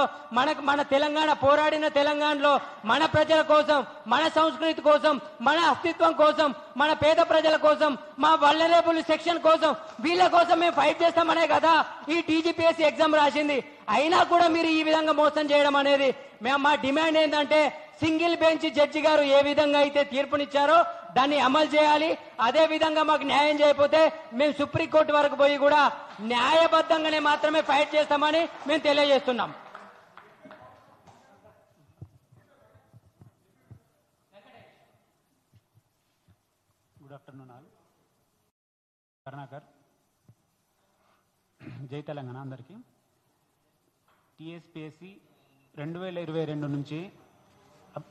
మన తెలంగాణ పోరాడిన తెలంగాణలో మన ప్రజల కోసం, మన సంస్కృతి కోసం, మన అస్తిత్వం కోసం, మన పేద ప్రజల కోసం, మా వల్నరబుల్ సెక్షన్ కోసం, వీళ్ళ కోసం మేము ఫైట్ చేస్తామనే కదా ఈ టీజీపీఎస్సీ ఎగ్జామ్ రాసింది. అయినా కూడా మీరు ఈ విధంగా మోసం చేయడం అనేది మా డిమాండ్ ఏంటంటే సింగిల్ బెంచ్ జడ్జి గారు ఏ విధంగా అయితే తీర్పునిచ్చారో దాన్ని అమలు చేయాలి. అదే విధంగా మాకు న్యాయం చేయకపోతే మేము సుప్రీంకోర్టు వరకు పోయి కూడా న్యాయబద్ధంగానే మాత్రమే ఫైట్ చేస్తామని మేము తెలియజేస్తున్నాం. Good afternoon all. కరుణాకర్, జై తెలంగాణ అందరికీ. టీఎస్పీఎస్సీ 2022 నుంచి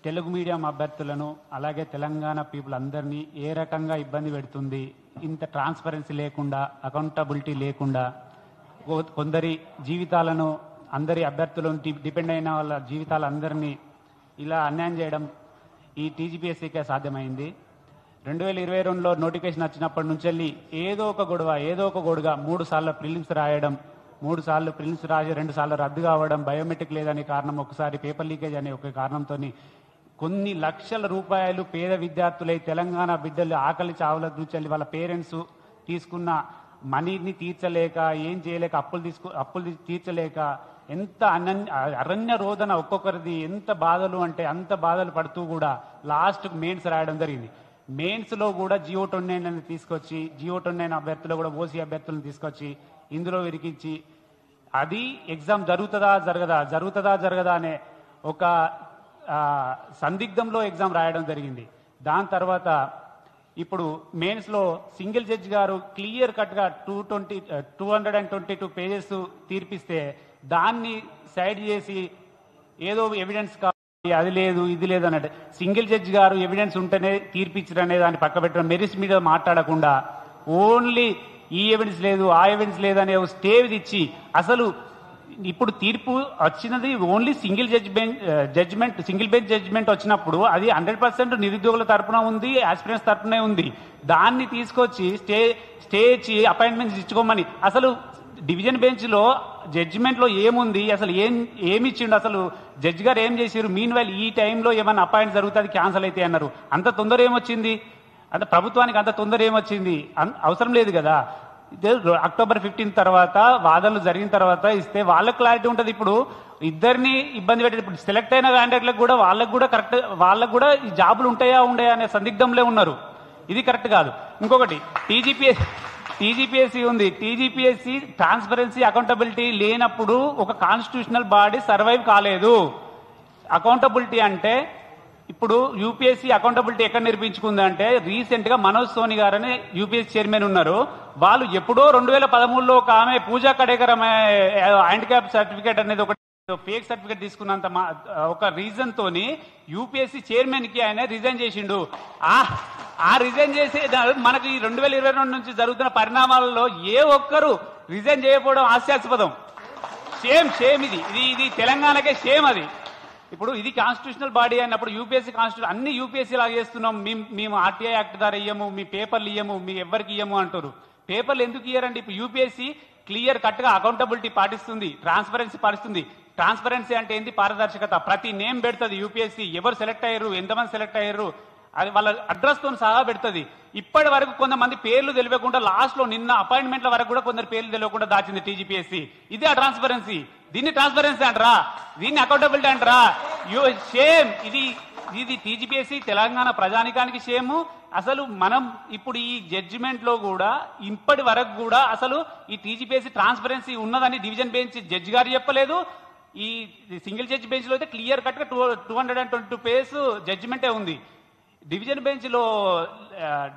తెలుగు మీడియం అభ్యర్థులను అలాగే తెలంగాణ పీపుల్ అందరినీ ఏ రకంగా ఇబ్బంది పెడుతుంది, ఇంత ట్రాన్స్పరెన్సీ లేకుండా, అకౌంటబిలిటీ లేకుండా, కొందరి జీవితాలను, అందరి అభ్యర్థులను డిపెండ్ అయిన వాళ్ళ జీవితాలందరినీ ఇలా అన్యాయం చేయడం ఈ టీజీపీఎస్సీకే సాధ్యమైంది. 2022లో నోటిఫికేషన్ వచ్చినప్పటి నుంచి వెళ్ళి ఏదో ఒక గొడవ 3 సార్లు ప్రిలిమ్స్ రాయడం, 3 సార్లు ప్రిలిమ్స్ రాసి 2 సార్లు రద్దు కావడం, బయోమెట్రిక్ లేదనే కారణం, ఒకసారి పేపర్ లీకేజ్ అనే ఒక కారణంతో కొన్ని లక్షల రూపాయలు పేద విద్యార్థులై తెలంగాణ బిడ్డలు ఆకలి చావుల నుంచి వాళ్ళ పేరెంట్స్ తీసుకున్న మనీని తీర్చలేక, ఏం చేయలేక, అప్పులు తీర్చలేక ఎంత అరణ్య రోదన ఒక్కొక్కరిది ఎంత బాధలు అంటే అంత బాధలు పడుతూ కూడా లాస్ట్కు మెయిన్స్ రాయడం జరిగింది. మెయిన్స్లో కూడా GO-29 అని తీసుకొచ్చి, GO-29 అభ్యర్థులు కూడా ఓసీ అభ్యర్థులను తీసుకొచ్చి ఇందులో విరికించి అది ఎగ్జామ్ జరుగుతుందా జరగదా అనే ఒక సందిగ్ధంలో ఎగ్జామ్ రాయడం జరిగింది. దాని తర్వాత ఇప్పుడు మెయిన్స్లో సింగిల్ జడ్జి గారు క్లియర్ కట్గా 222 పేజెస్ తీర్పిస్తే దాన్ని సైడ్ చేసి ఏదో ఎవిడెన్స్ కావాలి, అది లేదు ఇది లేదు అన్నట్టు సింగిల్ జడ్జి గారు ఎవిడెన్స్ ఉంటేనే తీర్పిచ్చరనే దాన్ని పక్క పెట్టడం, మెరిట్స్ మీద మాట్లాడకుండా ఓన్లీ ఈ ఎవిడెన్స్ లేదు ఆ ఎవిడెన్స్ లేదు అనే స్టే ఇచ్చి, అసలు ఇప్పుడు తీర్పు వచ్చినది ఓన్లీ సింగిల్ బెంచ్ జడ్జిమెంట్ వచ్చినప్పుడు అది 100% నిరుద్యోగుల తరపున ఉంది, ఆస్పిరెంట్స్ తరపునే ఉంది. దాన్ని తీసుకొచ్చి స్టే ఇచ్చి అపాయింట్మెంట్స్ ఇచ్చుకోమని, అసలు డివిజన్ బెంచ్ లో జడ్జిమెంట్ లో ఏముంది, అసలు ఏమి ఇచ్చిండు, అసలు జడ్జి గారు ఏం చేశారు? మీన్ వైల్ ఈ టైంలో ఏమన్నా అపాయింట్ జరుగుతుంది క్యాన్సల్ అయితే అన్నారు. అంత తొందర ఏమొచ్చింది? అంటే ప్రభుత్వానికి అంత తొందర ఏమొచ్చింది? అవసరం లేదు కదా. అక్టోబర్ 15 తర్వాత వాదనలు జరిగిన తర్వాత ఇస్తే వాళ్ళకు క్లారిటీ ఉంటుంది. ఇప్పుడు ఇద్దరిని ఇబ్బంది పెట్టే, ఇప్పుడు సెలెక్ట్ అయిన క్యాండిడేట్లకు కూడా వాళ్ళకు కూడా కరెక్ట్, వాళ్ళకు కూడా ఈ జాబులు ఉంటాయా అనే సందిగ్ధంలో ఉన్నారు. ఇది కరెక్ట్ కాదు. ఇంకొకటి టీజీపీఎస్సీ ఉంది. టీజీపీఎస్సీ ట్రాన్స్పరెన్సీ అకౌంటబిలిటీ లేనప్పుడు ఒక కాన్స్టిట్యూషనల్ బాడీ సర్వైవ్ కాలేదు. అకౌంటబిలిటీ అంటే ఇప్పుడు యూపీఎస్సీ అకౌంటబిలిటీ ఎక్కడ నిర్మించుకుందంటే రీసెంట్ గా మనోజ్ సోని గారు అని యూపీఎస్సీ చైర్మన్ ఉన్నారు. వాళ్ళు ఎప్పుడో 2013లో ఒక ఆమె పూజా కడేకర్ ఆమె హ్యాండిక్యాప్ సర్టిఫికేట్ అనేది ఒక ఫేక్ సర్టిఫికేట్ తీసుకున్నంత ఒక రీజన్ తోని యూపీఎస్సీ చైర్మన్ కి ఆయన రిజైన్ చేసిండు. ఆ రిజైన్ చేసే మనకి 2022 నుంచి జరుగుతున్న పరిణామాలలో ఏ ఒక్కరు రిజైన్ చేయకపోవడం హాస్యాస్పదం. షేమ్ ఇది తెలంగాణకే షేమ్. అది ఇప్పుడు ఇది కాన్స్టిట్యూషనల్ బాడీ అయినప్పుడు యూపీఎస్సీ కాన్స్టిట్యూషన్ అన్ని యూపీఎస్సీ లాగా చేస్తున్నాం, మేము ఆర్టీఐ యాక్ట్ ద్వారా ఇయ్యము, మీ పేపర్లు ఇయ్యము, మీ ఎవరికి ఇయ్యము అంటారు. పేపర్లు ఎందుకు ఇయ్యారండి? ఇప్పుడు యూపీఎస్సీ క్లియర్ కట్ గా అకౌంటబిలిటీ పాటిస్తుంది, ట్రాన్స్పరెన్సీ పాటిస్తుంది. ట్రాన్స్పరెన్సీ అంటే ఏంటి? పారదర్శకత. ప్రతి నేమ్ పెడుతుంది యూపీఎస్సీ, ఎవరు సెలెక్ట్ అయ్యారు, ఎంతమంది సెలెక్ట్ అయ్యారు, అది వాళ్ళ అడ్రస్ తో సహా పెడుతుంది. ఇప్పటి వరకు కొంతమంది పేర్లు తెలియకుండా లాస్ట్ లో నిన్న అపాయింట్మెంట్ల వరకు కూడా కొందరు పేర్లు తెలియకుండా దాచింది టీజీపీఎస్సీ. ఇదే ఆ ట్రాన్స్పరెన్సీ. దీన్ని ట్రాన్స్పరెన్సీ అంటారా? దీన్ని అకౌంటబిలిటీ అంటారా? షేమ్. ఇది టీజీపీఎస్సీ తెలంగాణ ప్రజానికానికి షేము. అసలు మనం ఇప్పుడు ఈ జడ్జిమెంట్ లో కూడా ఇప్పటి వరకు కూడా అసలు ఈ టీజీపీఎస్సీ ట్రాన్స్పరెన్సీ ఉన్నదని డివిజన్ బెంచ్ జడ్జి గారు చెప్పలేదు. ఈ సింగిల్ జడ్జి బెంచ్ లో అయితే క్లియర్ కట్ గా 222 పేజ్ జడ్జిమెంటే ఉంది. డివిజన్ బెంచ్ లో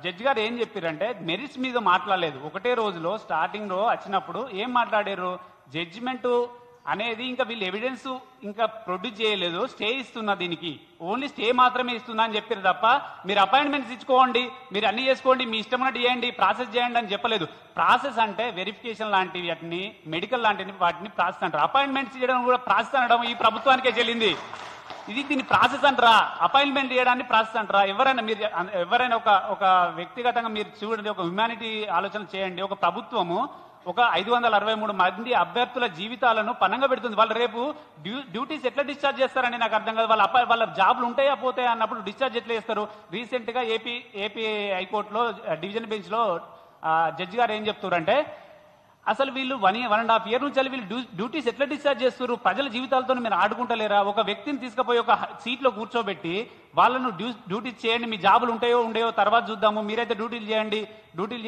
జడ్జి గారు ఏం చెప్పారంటే మెరిట్స్ మీద మాట్లాడలేదు. ఒకటే రోజులో స్టార్టింగ్ లో వచ్చినప్పుడు ఏం మాట్లాడారు? జడ్జిమెంట్ అనేది ఇంకా వీళ్ళు ఎవిడెన్స్ ఇంకా ప్రొడ్యూస్ చేయలేదు, స్టే ఇస్తున్నా, దీనికి ఓన్లీ స్టే మాత్రమే ఇస్తున్నా అని చెప్పారు తప్ప మీరు అపాయింట్మెంట్స్ ఇచ్చుకోండి, మీరు అన్ని చేసుకోండి, మీ ఇష్టం ఉన్నట్టు చేయండి, ప్రాసెస్ చేయండి అని చెప్పలేదు. ప్రాసెస్ అంటే వెరిఫికేషన్ లాంటివి, వాటిని మెడికల్ లాంటివి, వాటిని ప్రాసెస్ అంటారు. అపాయింట్మెంట్స్ చేయడం కూడా ప్రాసెస్ అనడం ఈ ప్రభుత్వానికే చెల్లింది. దీన్ని ప్రాసెస్ అంటారా? అపాయింట్మెంట్ చేయడాన్ని ప్రాసెస్ అంటారా? ఎవరైనా ఒక వ్యక్తిగతంగా మీరు చూడండి, ఒక హ్యుమానిటీ ఆలోచన చేయండి. ఒక ప్రభుత్వము ఒక 563 మంది అభ్యర్థుల జీవితాలను పనంగా పెడుతుంది. వాళ్ళు రేపు డ్యూటీస్ ఎట్లా డిశ్చార్జ్ చేస్తారని నాకు అర్థం కాదు. వాళ్ళ జాబ్లు ఉంటాయా పోతాయా అన్నప్పుడు డిశ్చార్జ్ ఎట్లా చేస్తారు? రీసెంట్ గా ఏపీ హైకోర్టులో డివిజన్ బెంచ్ లో జడ్జి గారు ఏం చెప్తారంటే అసలు వీళ్ళు 1.5 years నుంచి వీళ్ళు డ్యూటీస్ ఎట్లా డిశ్చార్జ్ చేస్తారు? ప్రజల జీవితాలతో మీరు ఆడుకుంటలేరా? ఒక వ్యక్తిని తీసుకుపోయి ఒక సీట్లో కూర్చోబెట్టి వాళ్ళను డ్యూటీస్ చేయండి, మీ జాబులు ఉంటాయో ఉండేయో తర్వాత చూద్దాము, మీరైతే డ్యూటీలు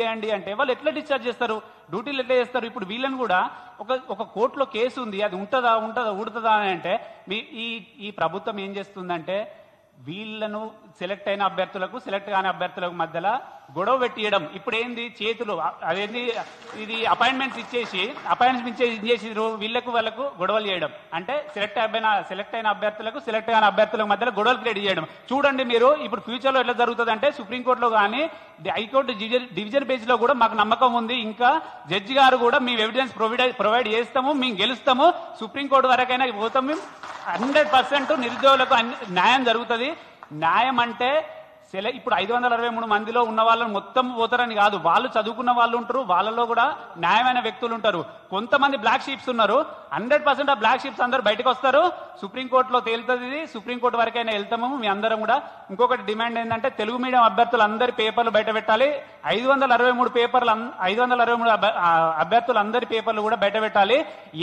చేయండి అంటే వాళ్ళు ఎట్లా డిశ్చార్జ్ చేస్తారు? డ్యూటీలు ఎట్లా చేస్తారు? ఇప్పుడు వీళ్ళని కూడా ఒక కోర్టులో కేసు ఉంది, అది ఉడుతుందా అని అంటే ఈ ప్రభుత్వం ఏం చేస్తుందంటే వీళ్ళను సెలెక్ట్ అయిన అభ్యర్థులకు సెలెక్ట్ కాని అభ్యర్థులకు మధ్యలో గొడవ పెట్టియడం. ఇప్పుడు ఏంది? చేతులు అదేంది, ఇది అపాయింట్మెంట్స్ ఇచ్చేసి వాళ్ళకు గొడవలు చేయడం. అంటే సెలెక్ట్ అయిన అభ్యర్థులకు సెలెక్ట్ కాని అభ్యర్థులకు మధ్యలో గొడవలు క్రియేట్ చేయడం. చూడండి మీరు ఇప్పుడు ఫ్యూచర్ లో ఎట్లా జరుగుతుంది అంటే సుప్రీంకోర్టులో కానీ హైకోర్టు డివిజన్ బెంచ్ లో కూడా మాకు నమ్మకం ఉంది, ఇంకా జడ్జి గారు కూడా మేము ఎవిడెన్స్ ప్రొవైడ్ చేస్తాము, మేము గెలుస్తాము, సుప్రీంకోర్టు వరకైనా పోతాం, మేము 100% నిరుద్యోగులకు న్యాయం జరుగుతుంది. న్యాయం అంటే ఇప్పుడు 563 మందిలో ఉన్న వాళ్ళని మొత్తం పోతారని కాదు, వాళ్ళు చదువుకున్న వాళ్ళు ఉంటారు, వాళ్ళలో కూడా న్యాయమైన వ్యక్తులు ఉంటారు. కొంతమంది బ్లాక్ షీప్స్ ఉన్నారు. 100% ఆ బ్లాక్ షీప్స్ అందరూ బయటకు వస్తారు. సుప్రీంకోర్టులో తేలుతుంది. ఇది సుప్రీంకోర్టు వరకైనా వెళ్తాము మీ అందరం కూడా. ఇంకొకటి డిమాండ్ ఏంటంటే తెలుగు మీడియం అభ్యర్థులు అందరి పేపర్లు బయట పెట్టాలి. 563 అభ్యర్థులు అందరి పేపర్లు కూడా బయట పెట్టాలి.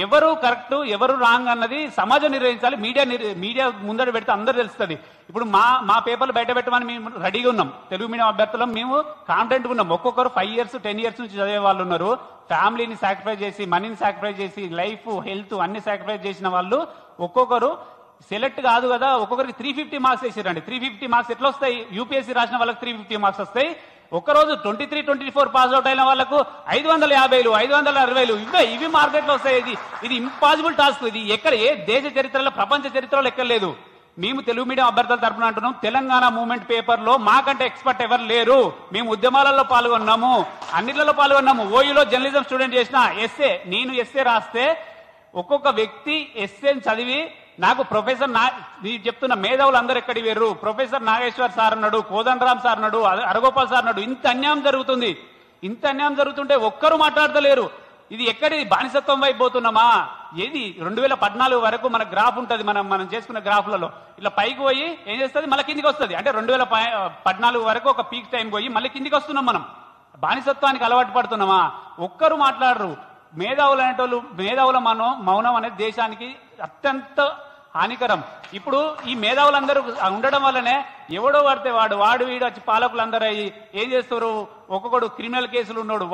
ఎవరు కరెక్ట్ ఎవరు రాంగ్ అన్నది సమాజం నిర్వహించాలి. మీడియా ముందర పెడితే అందరూ తెలుస్తుంది. ఇప్పుడు మా పేపర్లు బయట పెట్టమని మేము రెడీగా ఉన్నాం. తెలుగు మీడియం అభ్యర్థులం మేము కాన్ఫిడెంట్గా ఉన్నాం. ఒక్కొక్కరు 5 years 10 years నుంచి చదివే వాళ్ళు ఉన్నారు. ఫ్యామిలీని సాక్రిఫైస్ చేసి, మనీని సాక్రిఫైస్ చేసి, లైఫ్ హెల్త్ అన్ని సాక్రిఫైస్ చేసిన వాళ్ళు ఒక్కొక్కరు సెలెక్ట్ కాదు కదా, ఒక్కొక్కరికి 350 మార్క్స్ వేసారండి. 350 మార్క్స్ ఎట్లా వస్తాయి? యూపీఎస్సీ రాసిన వాళ్ళకి 350 మార్క్స్ వస్తాయి. ఒక్కరోజు 23-24 పాస్ అవుట్ అయిన వాళ్ళకు 550 560 ఇవి మార్కెట్లో వస్తాయి. ఇది ఇంపాసిబుల్ టాస్క్. ఇది ఎక్కడ ఏ దేశ చరిత్రలో ప్రపంచ చరిత్రలో ఎక్కర్లేదు. మేము తెలుగు మీడియం అభ్యర్థుల తరపున అంటున్నాం, తెలంగాణ మూవ్మెంట్ పేపర్లో మాకంటే ఎక్స్పర్ట్ ఎవరు లేరు. మేము ఉద్యమాలలో పాల్గొన్నాము, అన్నిట్లలో పాల్గొన్నాము. ఓయూలో జర్నలిజం స్టూడెంట్ చేసిన నేను ఎస్ఏ రాస్తే ఒక్కొక్క వ్యక్తి ఎస్ఏని చదివి నాకు ప్రొఫెసర్ నేను చెప్తున్న మేధావులు అందరూ ఎక్కడి వేరు, ప్రొఫెసర్ నాగేశ్వర్ సార్ అన్నాడు, కోదండరామ్ సార్ అన్నాడు, అరగోపాల్ సార్ అన్నాడు. ఇంత అన్యాయం జరుగుతుంది. ఇంత అన్యాయం జరుగుతుంటే ఒక్కరు మాట్లాడతలేరు. ఇది ఎక్కడి బానిసత్వం వైపు పోతున్నామా? ఏది 2014 వరకు మన గ్రాఫ్ ఉంటుంది, మనం చేసుకున్న గ్రాఫ్లలో ఇట్లా పైకి పోయి ఏం చేస్తుంది, మళ్ళీ కిందికి వస్తుంది. అంటే 2014 వరకు ఒక పీక్ టైం పోయి మళ్ళీ కిందికి వస్తున్నాం. మనం బానిసత్వానికి అలవాటు పడుతున్నామా? ఒక్కరు మాట్లాడరు. మేధావులు అనేటోళ్ళు, మేధావుల మౌనం అనేది దేశానికి అత్యంత హానికరం. ఇప్పుడు ఈ మేధావులందరూ ఉండడం వల్లనే ఎవడో పడితే వాడు వీడు వచ్చి పాలకులందరూ అయ్యి ఏం చేస్తారు, ఒక్కొక్కడు క్రిమినల్ కేసులు ఉన్నాడు,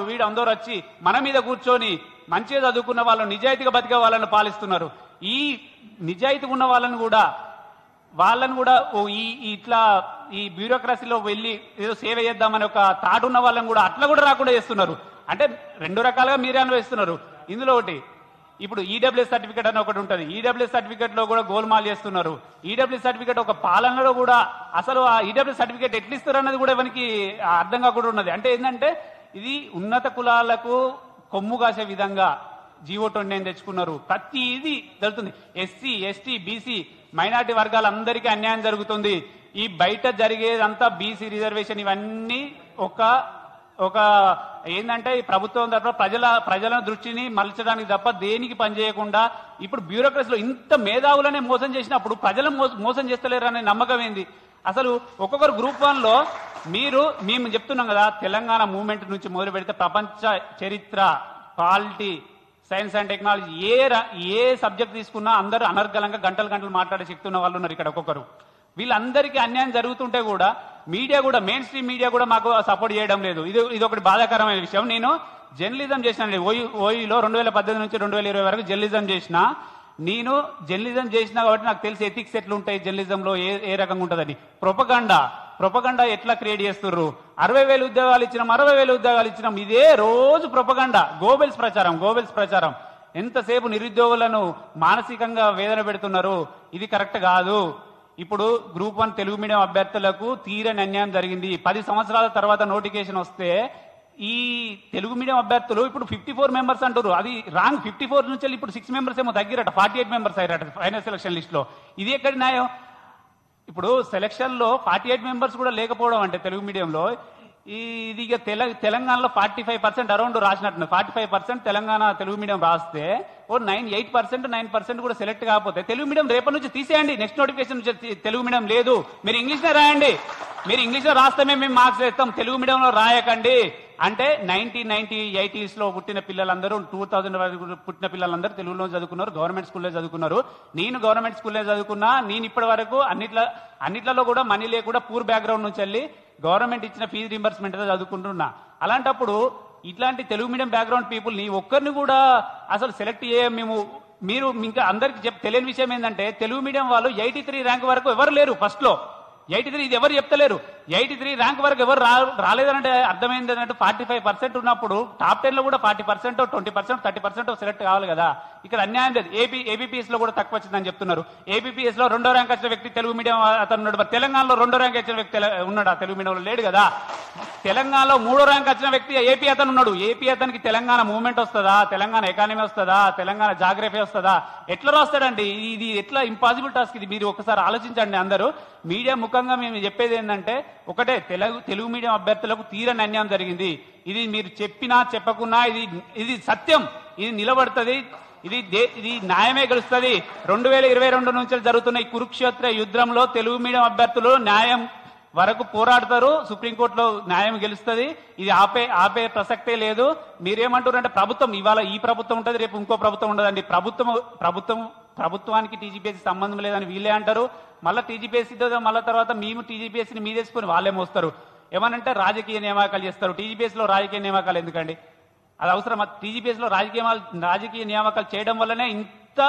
వీడు అందరూ వచ్చి మన మీద కూర్చొని మంచిగా చదువుకున్న వాళ్ళని, నిజాయితీగా బతికే వాళ్ళని పాలిస్తున్నారు. ఈ నిజాయితీగా ఉన్న వాళ్ళని కూడా ఇట్లా ఈ బ్యూరోక్రసీలో వెళ్ళి ఏదో సేవ చేద్దామని ఒక థాట్ ఉన్న వాళ్ళని కూడా అట్లా కూడా రాకుండా చేస్తున్నారు. అంటే రెండు రకాలుగా మీరే అనుభవిస్తున్నారు. ఇందులో ఒకటి, ఇప్పుడు ఈడబ్ల్యూఎస్ సర్టిఫికేట్ అని ఒకటి ఉంటుంది. ఈడబ్ల్యూఎస్ సర్టిఫికేట్ లో కూడా గోల్మాల్ చేస్తున్నారు. ఈడబ్ల్యూఎస్ సర్టిఫికేట్ ఒక పాలనలో కూడా అసలు ఆ ఈడబ్ల్యూఎస్ సర్టిఫికేట్ ఎట్లా ఇస్తారు అన్నది కూడా ఎవరికి అర్థం కాకుండా ఉన్నది. అంటే ఏంటంటే ఇది ఉన్నత కులాలకు కొమ్ము కాసే విధంగా జీవో 29 తెచ్చుకున్నారు. ప్రతి ఇది జరుగుతుంది. ఎస్సీ, ఎస్టీ, బీసీ, మైనార్టీ వర్గాలందరికీ అన్యాయం జరుగుతుంది. ఈ బయట జరిగేదంతా బీసీ రిజర్వేషన్ ఇవన్నీ ఒక ఏంటంటే ఈ ప్రభుత్వం తరఫున ప్రజల దృష్టిని మలచడానికి తప్ప దేనికి పనిచేయకుండా ఇప్పుడు బ్యూరోక్రసీలో ఇంత మేధావులనే మోసం చేసినప్పుడు ప్రజలను మోసం చేస్తలేరు అనే నమ్మకం ఏంది? అసలు ఒక్కొక్కరు గ్రూప్ 1లో మేము చెప్తున్నాం కదా, తెలంగాణ మూవ్మెంట్ నుంచి మొదలు పెడితే ప్రపంచ చరిత్ర, polity, science and technology A subject తీసుకున్నా అందరూ అనర్గళంగా గంటలు మాట్లాడే శక్తి ఉన్న వాళ్ళు ఉన్నారు ఇక్కడ. ఒక్కొక్కరు వీళ్ళందరికీ అన్యాయం జరుగుతుంటే కూడా మీడియా కూడా, మెయిన్ స్ట్రీమ్ మీడియా కూడా మాకు సపోర్ట్ చేయడం లేదు. ఇది ఒకటి బాధాకరమైన విషయం. నేను జర్నలిజం చేసినండి ఓయూలో 2018 నుంచి 2020 వరకు జర్నలిజం చేసిన. నేను జర్నలిజం చేసిన కాబట్టి నాకు తెలిసి ఎథిక్స్ ఎట్లా ఉంటాయి జర్నలిజంలో, ఏ రకంగా ఉంటుందని. ప్రొపగండా ఎట్లా క్రియేట్ చేస్తుర్రు. 60,000 ఉద్యోగాలు ఇచ్చినాం, 60,000 ఉద్యోగాలు ఇచ్చినాం, ఇదే రోజు ప్రొపగండా, గోబెల్స్ ప్రచారం. ఎంతసేపు నిరుద్యోగులను మానసికంగా వేదన పెడుతున్నారు. ఇది కరెక్ట్ కాదు. ఇప్పుడు గ్రూప్ 1 తెలుగు మీడియం అభ్యర్థులకు తీరని అన్యాయం జరిగింది. 10 సంవత్సరాల తర్వాత నోటిఫికేషన్ వస్తే ఈ తెలుగు మీడియం అభ్యర్థులు ఇప్పుడు 54 మెంబర్స్ అంటారు. అది రాంగ్. 54 నుంచి ఇప్పుడు 6 మెంబర్స్ ఏమో తగ్గిరట, 48 మెంబర్స్ అయ్యారట ఫైనల్ సెలక్షన్ లిస్ట్ లో. ఇది ఎక్కడి న్యాయం? ఇప్పుడు సెలక్షన్ లో 48 మెంబర్స్ కూడా లేకపోవడం అంటే తెలుగు మీడియంలో ఇది ఇక తెలంగాణలో 45% అరౌండ్ రాసినట్టు. 45% తెలంగాణ తెలుగు మీడియం రాస్తే 8% కూడా సెలెక్ట్ కాకపోతే తెలుగు మీడియం రేపటి నుంచి తీసేయండి. నెక్స్ట్ నోటిఫికేషన్ నుంచి తెలుగు మీడియం లేదు, మీరు ఇంగ్లీష్ లో రాయండి. మీరు ఇంగ్లీష్ లో రాస్తే మేము మార్క్స్ వేస్తాం, తెలుగు మీడియంలో రాయకండి అంటే 1980s లో పుట్టిన పిల్లలందరూ 2000 వరకు పుట్టిన పిల్లలందరూ తెలుగులో చదువుకున్నారు, గవర్నమెంట్ స్కూల్లో చదువుకున్నారు. నేను గవర్నమెంట్ స్కూల్లో చదువుకున్నా. నేను ఇప్పటి వరకు అన్నిట్లలో కూడా మనీ లేకుండా పూర్ బ్యాక్గ్రౌండ్ నుంచి వెళ్ళి గవర్నమెంట్ ఇచ్చిన ఫీజు రీంబర్స్మెంట్ చదువుకుంటున్నా. అలాంటప్పుడు ఇట్లాంటి తెలుగు మీడియం బ్యాక్గ్రౌండ్ పీపుల్ ని ఒక్కరిని కూడా అసలు సెలెక్ట్ మీరు ఇంకా అందరికి తెలియని విషయం ఏంటంటే తెలుగు మీడియం వాళ్ళు 83 ర్యాంక్ వరకు ఎవరు లేరు. ఫస్ట్ లో 83 ఇది ఎవరు చెప్తలేరు. 83 ర్యాంక్ వరకు ఎవరు రాలేదంటే అర్థమైంది ఏంటంటే 45% ఉన్నప్పుడు టాప్ 10 లో కూడా 40%, 20%, 30% సెలెక్ట్ కావాలి కదా. ఇక్కడ అన్యాయం లేదు. ఏబీపీఎస్ లో కూడా తక్కువ వచ్చిందని చెప్తున్నారు. ఏబీపీఎస్ లో 2వ ర్యాంక్ వచ్చిన వ్యక్తి తెలుగు మీడియం అతను ఉన్నాడు. మరి తెలంగాణలో 2వ ర్యాంక్ వచ్చిన వ్యక్తి ఉన్నాడా? తెలుగు మీడియంలో లేడు కదా. తెలంగాణలో 3వ ర్యాంక్ వచ్చిన వ్యక్తి ఏపీ అతను ఉన్నాడు. ఏపీ అతనికి తెలంగాణ మూవ్మెంట్ వస్తుందా, తెలంగాణ ఎకానమీ వస్తుందా, తెలంగాణ జాగ్రఫీ వస్తుందా? ఎట్లా రాస్తాడండి? ఇది ఎట్లా ఇంపాసిబుల్ టాస్క్ ఇది. మీరు ఒకసారి ఆలోచించండి అందరూ. మీడియా ముఖంగా మేము చెప్పేది ఏంటంటే ఒకటే, తెలుగు మీడియం అభ్యర్థులకు తీరని అన్యాయం జరిగింది. ఇది మీరు చెప్పినా చెప్పకున్నా ఇది సత్యం, ఇది నిలబడుతుంది, ఇది న్యాయమే గెలుస్తుంది. 2022 నుంచి జరుగుతున్న ఈ కురుక్షేత్ర యుద్ధంలో తెలుగు మీడియం అభ్యర్థులు న్యాయం వరకు పోరాడతారు. సుప్రీంకోర్టులో న్యాయం గెలుస్తుంది. ఇది ఆపే ప్రసక్తే లేదు. మీరేమంటారంటే ప్రభుత్వం ఇవాళ ఈ ప్రభుత్వం ఉంటుంది, రేపు ఇంకో ప్రభుత్వం ఉండదండి. ప్రభుత్వానికి టీజీపీఎస్సీ సంబంధం లేదని వీళ్ళే అంటారు. మళ్ళీ టీజీపీఎస్సీతో మళ్ళీ తర్వాత మేము టీజీపీఎస్సీని మీదేసుకుని వాళ్ళే మోస్తారు. ఏమనంటే రాజకీయ నియామకాలు చేస్తారు. టీజీపీఎస్సీలో రాజకీయ నియామకాలు ఎందుకండి? అది అవసరం. టీజీపీఎస్సీలో రాజకీయ నియామకాలు చేయడం వల్లనే ఇంత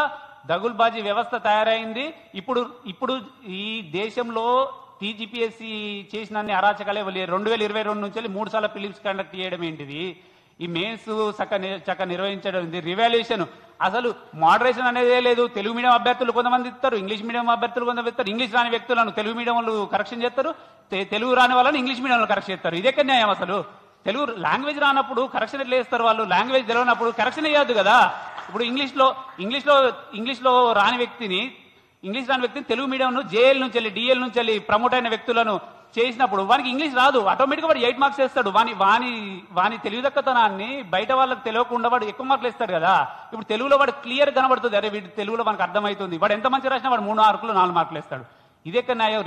దగుల్బాజీ వ్యవస్థ తయారైంది. ఇప్పుడు ఈ దేశంలో టీజీపీఎస్సీ చేసిన అరాచకాలే 2022 నుంచి 3 సార్లు ఫిలిమ్స్ కండక్ట్ చేయడం ఏంటిది? ఈ మెయిన్స్ చక్క నిర్వహించడం, రివాల్యుయేషన్, అసలు మోడరేషన్ అనేదే లేదు. తెలుగు మీడియం అభ్యర్థులు కొంతమంది ఇస్తారు, ఇంగ్లీష్ మీడియం అభ్యర్థులు కొంతమంది ఇస్తారు. ఇంగ్లీష్ రాని వ్యక్తులను తెలుగు మీడియం వాళ్ళు కరెక్షన్ చేస్తారు, తెలుగు రాని వాళ్ళని ఇంగ్లీష్ మీడియంలో కరెక్షన్ చేస్తారు. ఇదెక్కడ న్యాయం? అసలు తెలుగు లాంగ్వేజ్ రానప్పుడు కరెక్షన్ ఎట్లా చేస్తారు వాళ్ళు? లాంగ్వేజ్ తెలియనప్పుడు కరెక్షన్ వేయద్దు కదా. ఇప్పుడు ఇంగ్లీష్లో రాని వ్యక్తిని తెలుగు మీడియం జేఎల్ నుంచి వెళ్ళి డిఎల్ నుంచి వెళ్ళి ప్రమోట్ అయిన వ్యక్తులను చేసినప్పుడు వానికి ఇంగ్లీష్ రాదు, ఆటోమేటిక్గా వాడు 8 మార్క్స్ వేస్తాడు. వాని తెలివిదక్కతనాన్ని బయట వాళ్ళకి తెలియకుండా వాడు ఎక్కువ మార్కులు వేస్తాడు కదా. ఇప్పుడు తెలుగులో వాడు క్లియర్ కనబడుతుంది, అరే వీడు తెలుగులో మనకు అర్థమవుతుంది, వాడు ఎంత మంచి రాసినా వాడు 3 మార్కులు 4 మార్కులు వేస్తాడు. ఇదెక్క న్యాయం?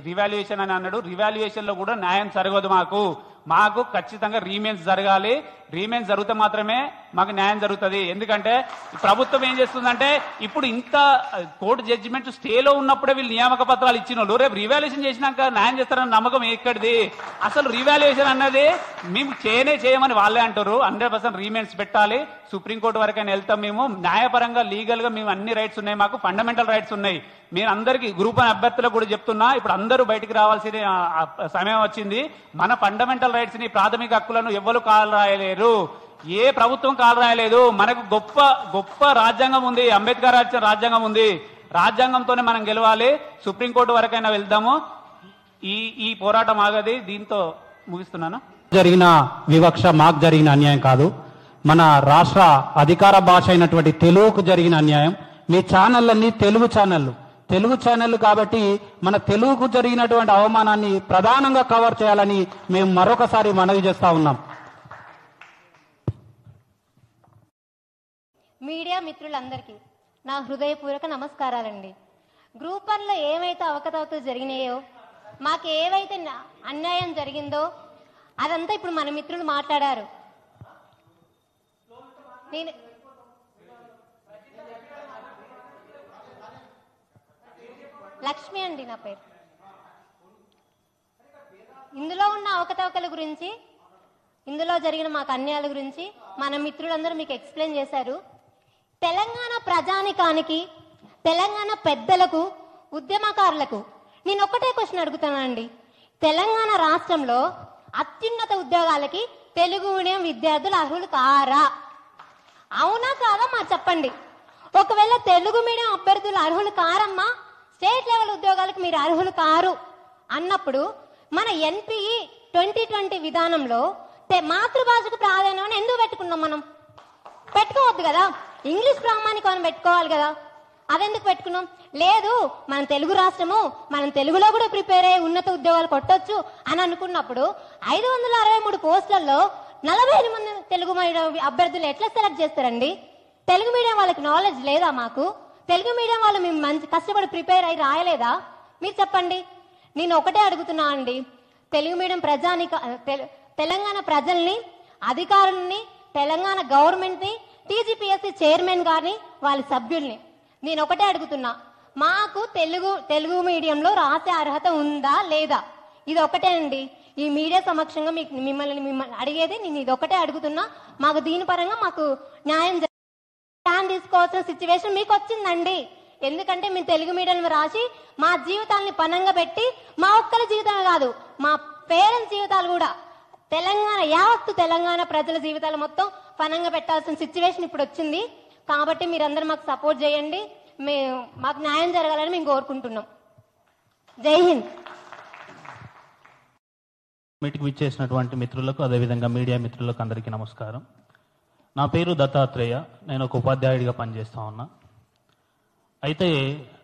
రివాల్యుయేషన్ అని అన్నాడు. రివాల్యుయేషన్ లో కూడా న్యాయం జరగదు. మాకు ఖచ్చితంగా రీమెన్స్ జరగాలి. రీమెన్స్ జరిగితే మాత్రమే మాకు న్యాయం జరుగుతుంది. ఎందుకంటే ప్రభుత్వం ఏం చేస్తుందంటే, ఇప్పుడు ఇంత కోర్టు జడ్జిమెంట్ స్టేలో ఉన్నప్పుడే వీళ్ళు నియామక పత్రాలు ఇచ్చిన వాళ్ళు రేపు రివాల్యుయేషన్ చేసినాక న్యాయం చేస్తారన్న నమ్మకం ఎక్కడిది? అసలు రివాల్యుయేషన్ అన్నది మేము చేయమని వాళ్ళే అంటారు. 100% రీమెన్స్ పెట్టాలి. సుప్రీంకోర్టు వరకైనా వెళ్తాం. మేము న్యాయపరంగా లీగల్ గా మేము అన్ని రైట్స్ ఉన్నాయి, మాకు ఫండమెంటల్ రైట్స్ ఉన్నాయి. నేను అందరికీ గ్రూప్ 1 అభ్యర్థులకు కూడా చెప్తున్నా, ఇప్పుడు అందరూ బయటికి రావాల్సిన సమయం వచ్చింది. మన ఫండమెంటల్ రైట్స్ ని, ప్రాథమిక హక్కులను ఎవ్వరు కాలు రాయలేరు, ఏ ప్రభుత్వం కాలు రాయలేదు. మనకు గొప్ప రాజ్యాంగం ఉంది, అంబేద్కర్ రాజ్యాంగం ఉంది. రాజ్యాంగంతోనే మనం గెలవాలి. సుప్రీంకోర్టు వరకైనా వెళ్దాము. ఈ పోరాటం ఆగది. దీంతో ముగిస్తున్నాను. జరిగిన వివక్ష మాకు జరిగిన అన్యాయం కాదు, మన రాష్ట్ర అధికార భాష అయినటువంటి తెలుగుకు జరిగిన అన్యాయం. మీ ఛానళ్ళన్నీ తెలుగు ఛానళ్లు కాబట్టి మన తెలుగుకు జరిగినటువంటి అవమానాన్ని ప్రధానంగా కవర్ చేయాలని మేము మరొకసారి మనవి చేస్తా ఉన్నాం. మీడియా మిత్రులందరికీ నా హృదయపూర్వక నమస్కారాలండి. గ్రూప్ 1లో ఏమైతే అవకతవకలు జరిగినాయో, మాకు ఏవైతే అన్యాయం జరిగిందో అదంతా ఇప్పుడు మన మిత్రులు మాట్లాడారు. లక్ష్మి అండి నా పేరు. ఇందులో ఉన్న అవకతవకల గురించి, ఇందులో జరిగిన మాకు అన్యాయాల గురించి మన మిత్రులందరూ మీకు ఎక్స్ప్లెయిన్ చేశారు. తెలంగాణ ప్రజానికానికి, తెలంగాణ పెద్దలకు, ఉద్యమకారులకు నేను ఒక్కటే క్వశ్చన్ అడుగుతానండి. తెలంగాణ రాష్ట్రంలో అత్యున్నత ఉద్యోగాలకి తెలుగు మీడియం విద్యార్థులు అర్హులు కారా? అవునా కాదా మా చెప్పండి. ఒకవేళ తెలుగు మీడియం అభ్యర్థులు అర్హులు కారమ్మా, స్టేట్ లెవెల్ ఉద్యోగాలకు మీరు అర్హులు కారు అన్నప్పుడు మన ఎన్పిఈ 2020 విధానంలో మాతృభాషకు ప్రాధాన్యం ఎందుకు పెట్టుకున్నాం? మనం పెట్టుకోవద్దు కదా, ఇంగ్లీష్ ప్రామాణికం పెట్టుకోవాలి కదా. అదెందుకు పెట్టుకున్నాం? లేదు మనం తెలుగు రాష్ట్రము, మనం తెలుగులో కూడా ప్రిపేర్ అయ్యి ఉన్నత ఉద్యోగాలు కొట్టొచ్చు అని అనుకున్నప్పుడు 563 పోస్టులలో 48 మంది తెలుగు మీడియం అభ్యర్థులు ఎట్లా సెలెక్ట్ చేస్తారండి? తెలుగు మీడియం వాళ్ళకి నాలెడ్జ్ లేదా? మాకు తెలుగు మీడియం వాళ్ళు మేము మంచి కష్టపడి ప్రిపేర్ అయ్యి రాయలేదా? మీరు చెప్పండి. నేను ఒకటే అడుగుతున్నా అండి, తెలుగు మీడియం తెలంగాణ ప్రజల్ని, అధికారుల్ని, తెలంగాణ గవర్నమెంట్ని, టీజీపీఎస్సీ చైర్మన్ గారిని, వాళ్ళ సభ్యుల్ని నేను ఒకటే అడుగుతున్నా, మాకు తెలుగు మీడియంలో రాసే అర్హత ఉందా లేదా? ఇది ఒకటే అండి. ఈ మీడియా సమక్షంగా మిమ్మల్ని అడిగేది నేను ఇది ఒకటే అడుగుతున్నా. మాకు దీని పరంగా మాకు న్యాయం స్టాండ్ తీసుకోవాల్సిన సిచ్యువేషన్ మీకు వచ్చిందండి. ఎందుకంటే మేము తెలుగు మీడియం రాసి మా జీవితాలని పనంగా పెట్టి, మా ఒక్కరి జీవితమే కాదు మా పేరెంట్స్ జీవితాలు కూడా, తెలంగాణ ప్రజల జీవితాలు మొత్తం పనంగా పెట్టాల్సిన సిచ్యువేషన్ ఇప్పుడు వచ్చింది. కాబట్టి మీరందరూ మాకు సపోర్ట్ చేయండి. మాకు న్యాయం జరగాలని మేము కోరుకుంటున్నాం. జై హింద్. మీటింగ్ విచ్చేసినటువంటి మిత్రులకు, అదేవిధంగా మీడియా మిత్రులకు అందరికీ నమస్కారం. నా పేరు దత్తాత్రేయ, నేను ఒక ఉపాధ్యాయుడిగా పనిచేస్తా ఉన్నా. అయితే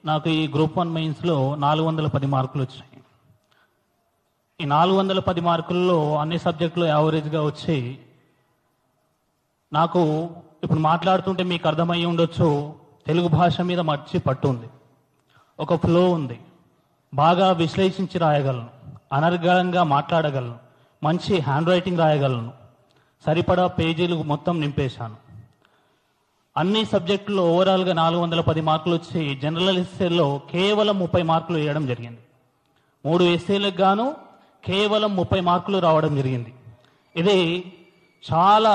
నాకు ఈ గ్రూప్ 1 మెయిన్స్లో 410 మార్కులు వచ్చినాయి. ఈ 410 మార్కుల్లో అన్ని సబ్జెక్టులు యావరేజ్గా వచ్చి, నాకు ఇప్పుడు మాట్లాడుతుంటే మీకు అర్థమయ్యి ఉండొచ్చు, తెలుగు భాష మీద మంచి పట్టు ఉంది, ఒక ఫ్లో ఉంది, బాగా విశ్లేషించి రాయగలను, అనర్గళంగా మాట్లాడగలను, మంచి హ్యాండ్ రైటింగ్ రాయగలను, సరిపడా పేజీలు మొత్తం నింపేశాను. అన్ని సబ్జెక్టుల్లో ఓవరాల్గా 410 మార్కులు వచ్చి జనరల్ ఎస్సేలో కేవలం 30 మార్కులు వేయడం జరిగింది. 3 ఎస్సేలకు గాను కేవలం 30 మార్కులు రావడం జరిగింది. ఇది చాలా,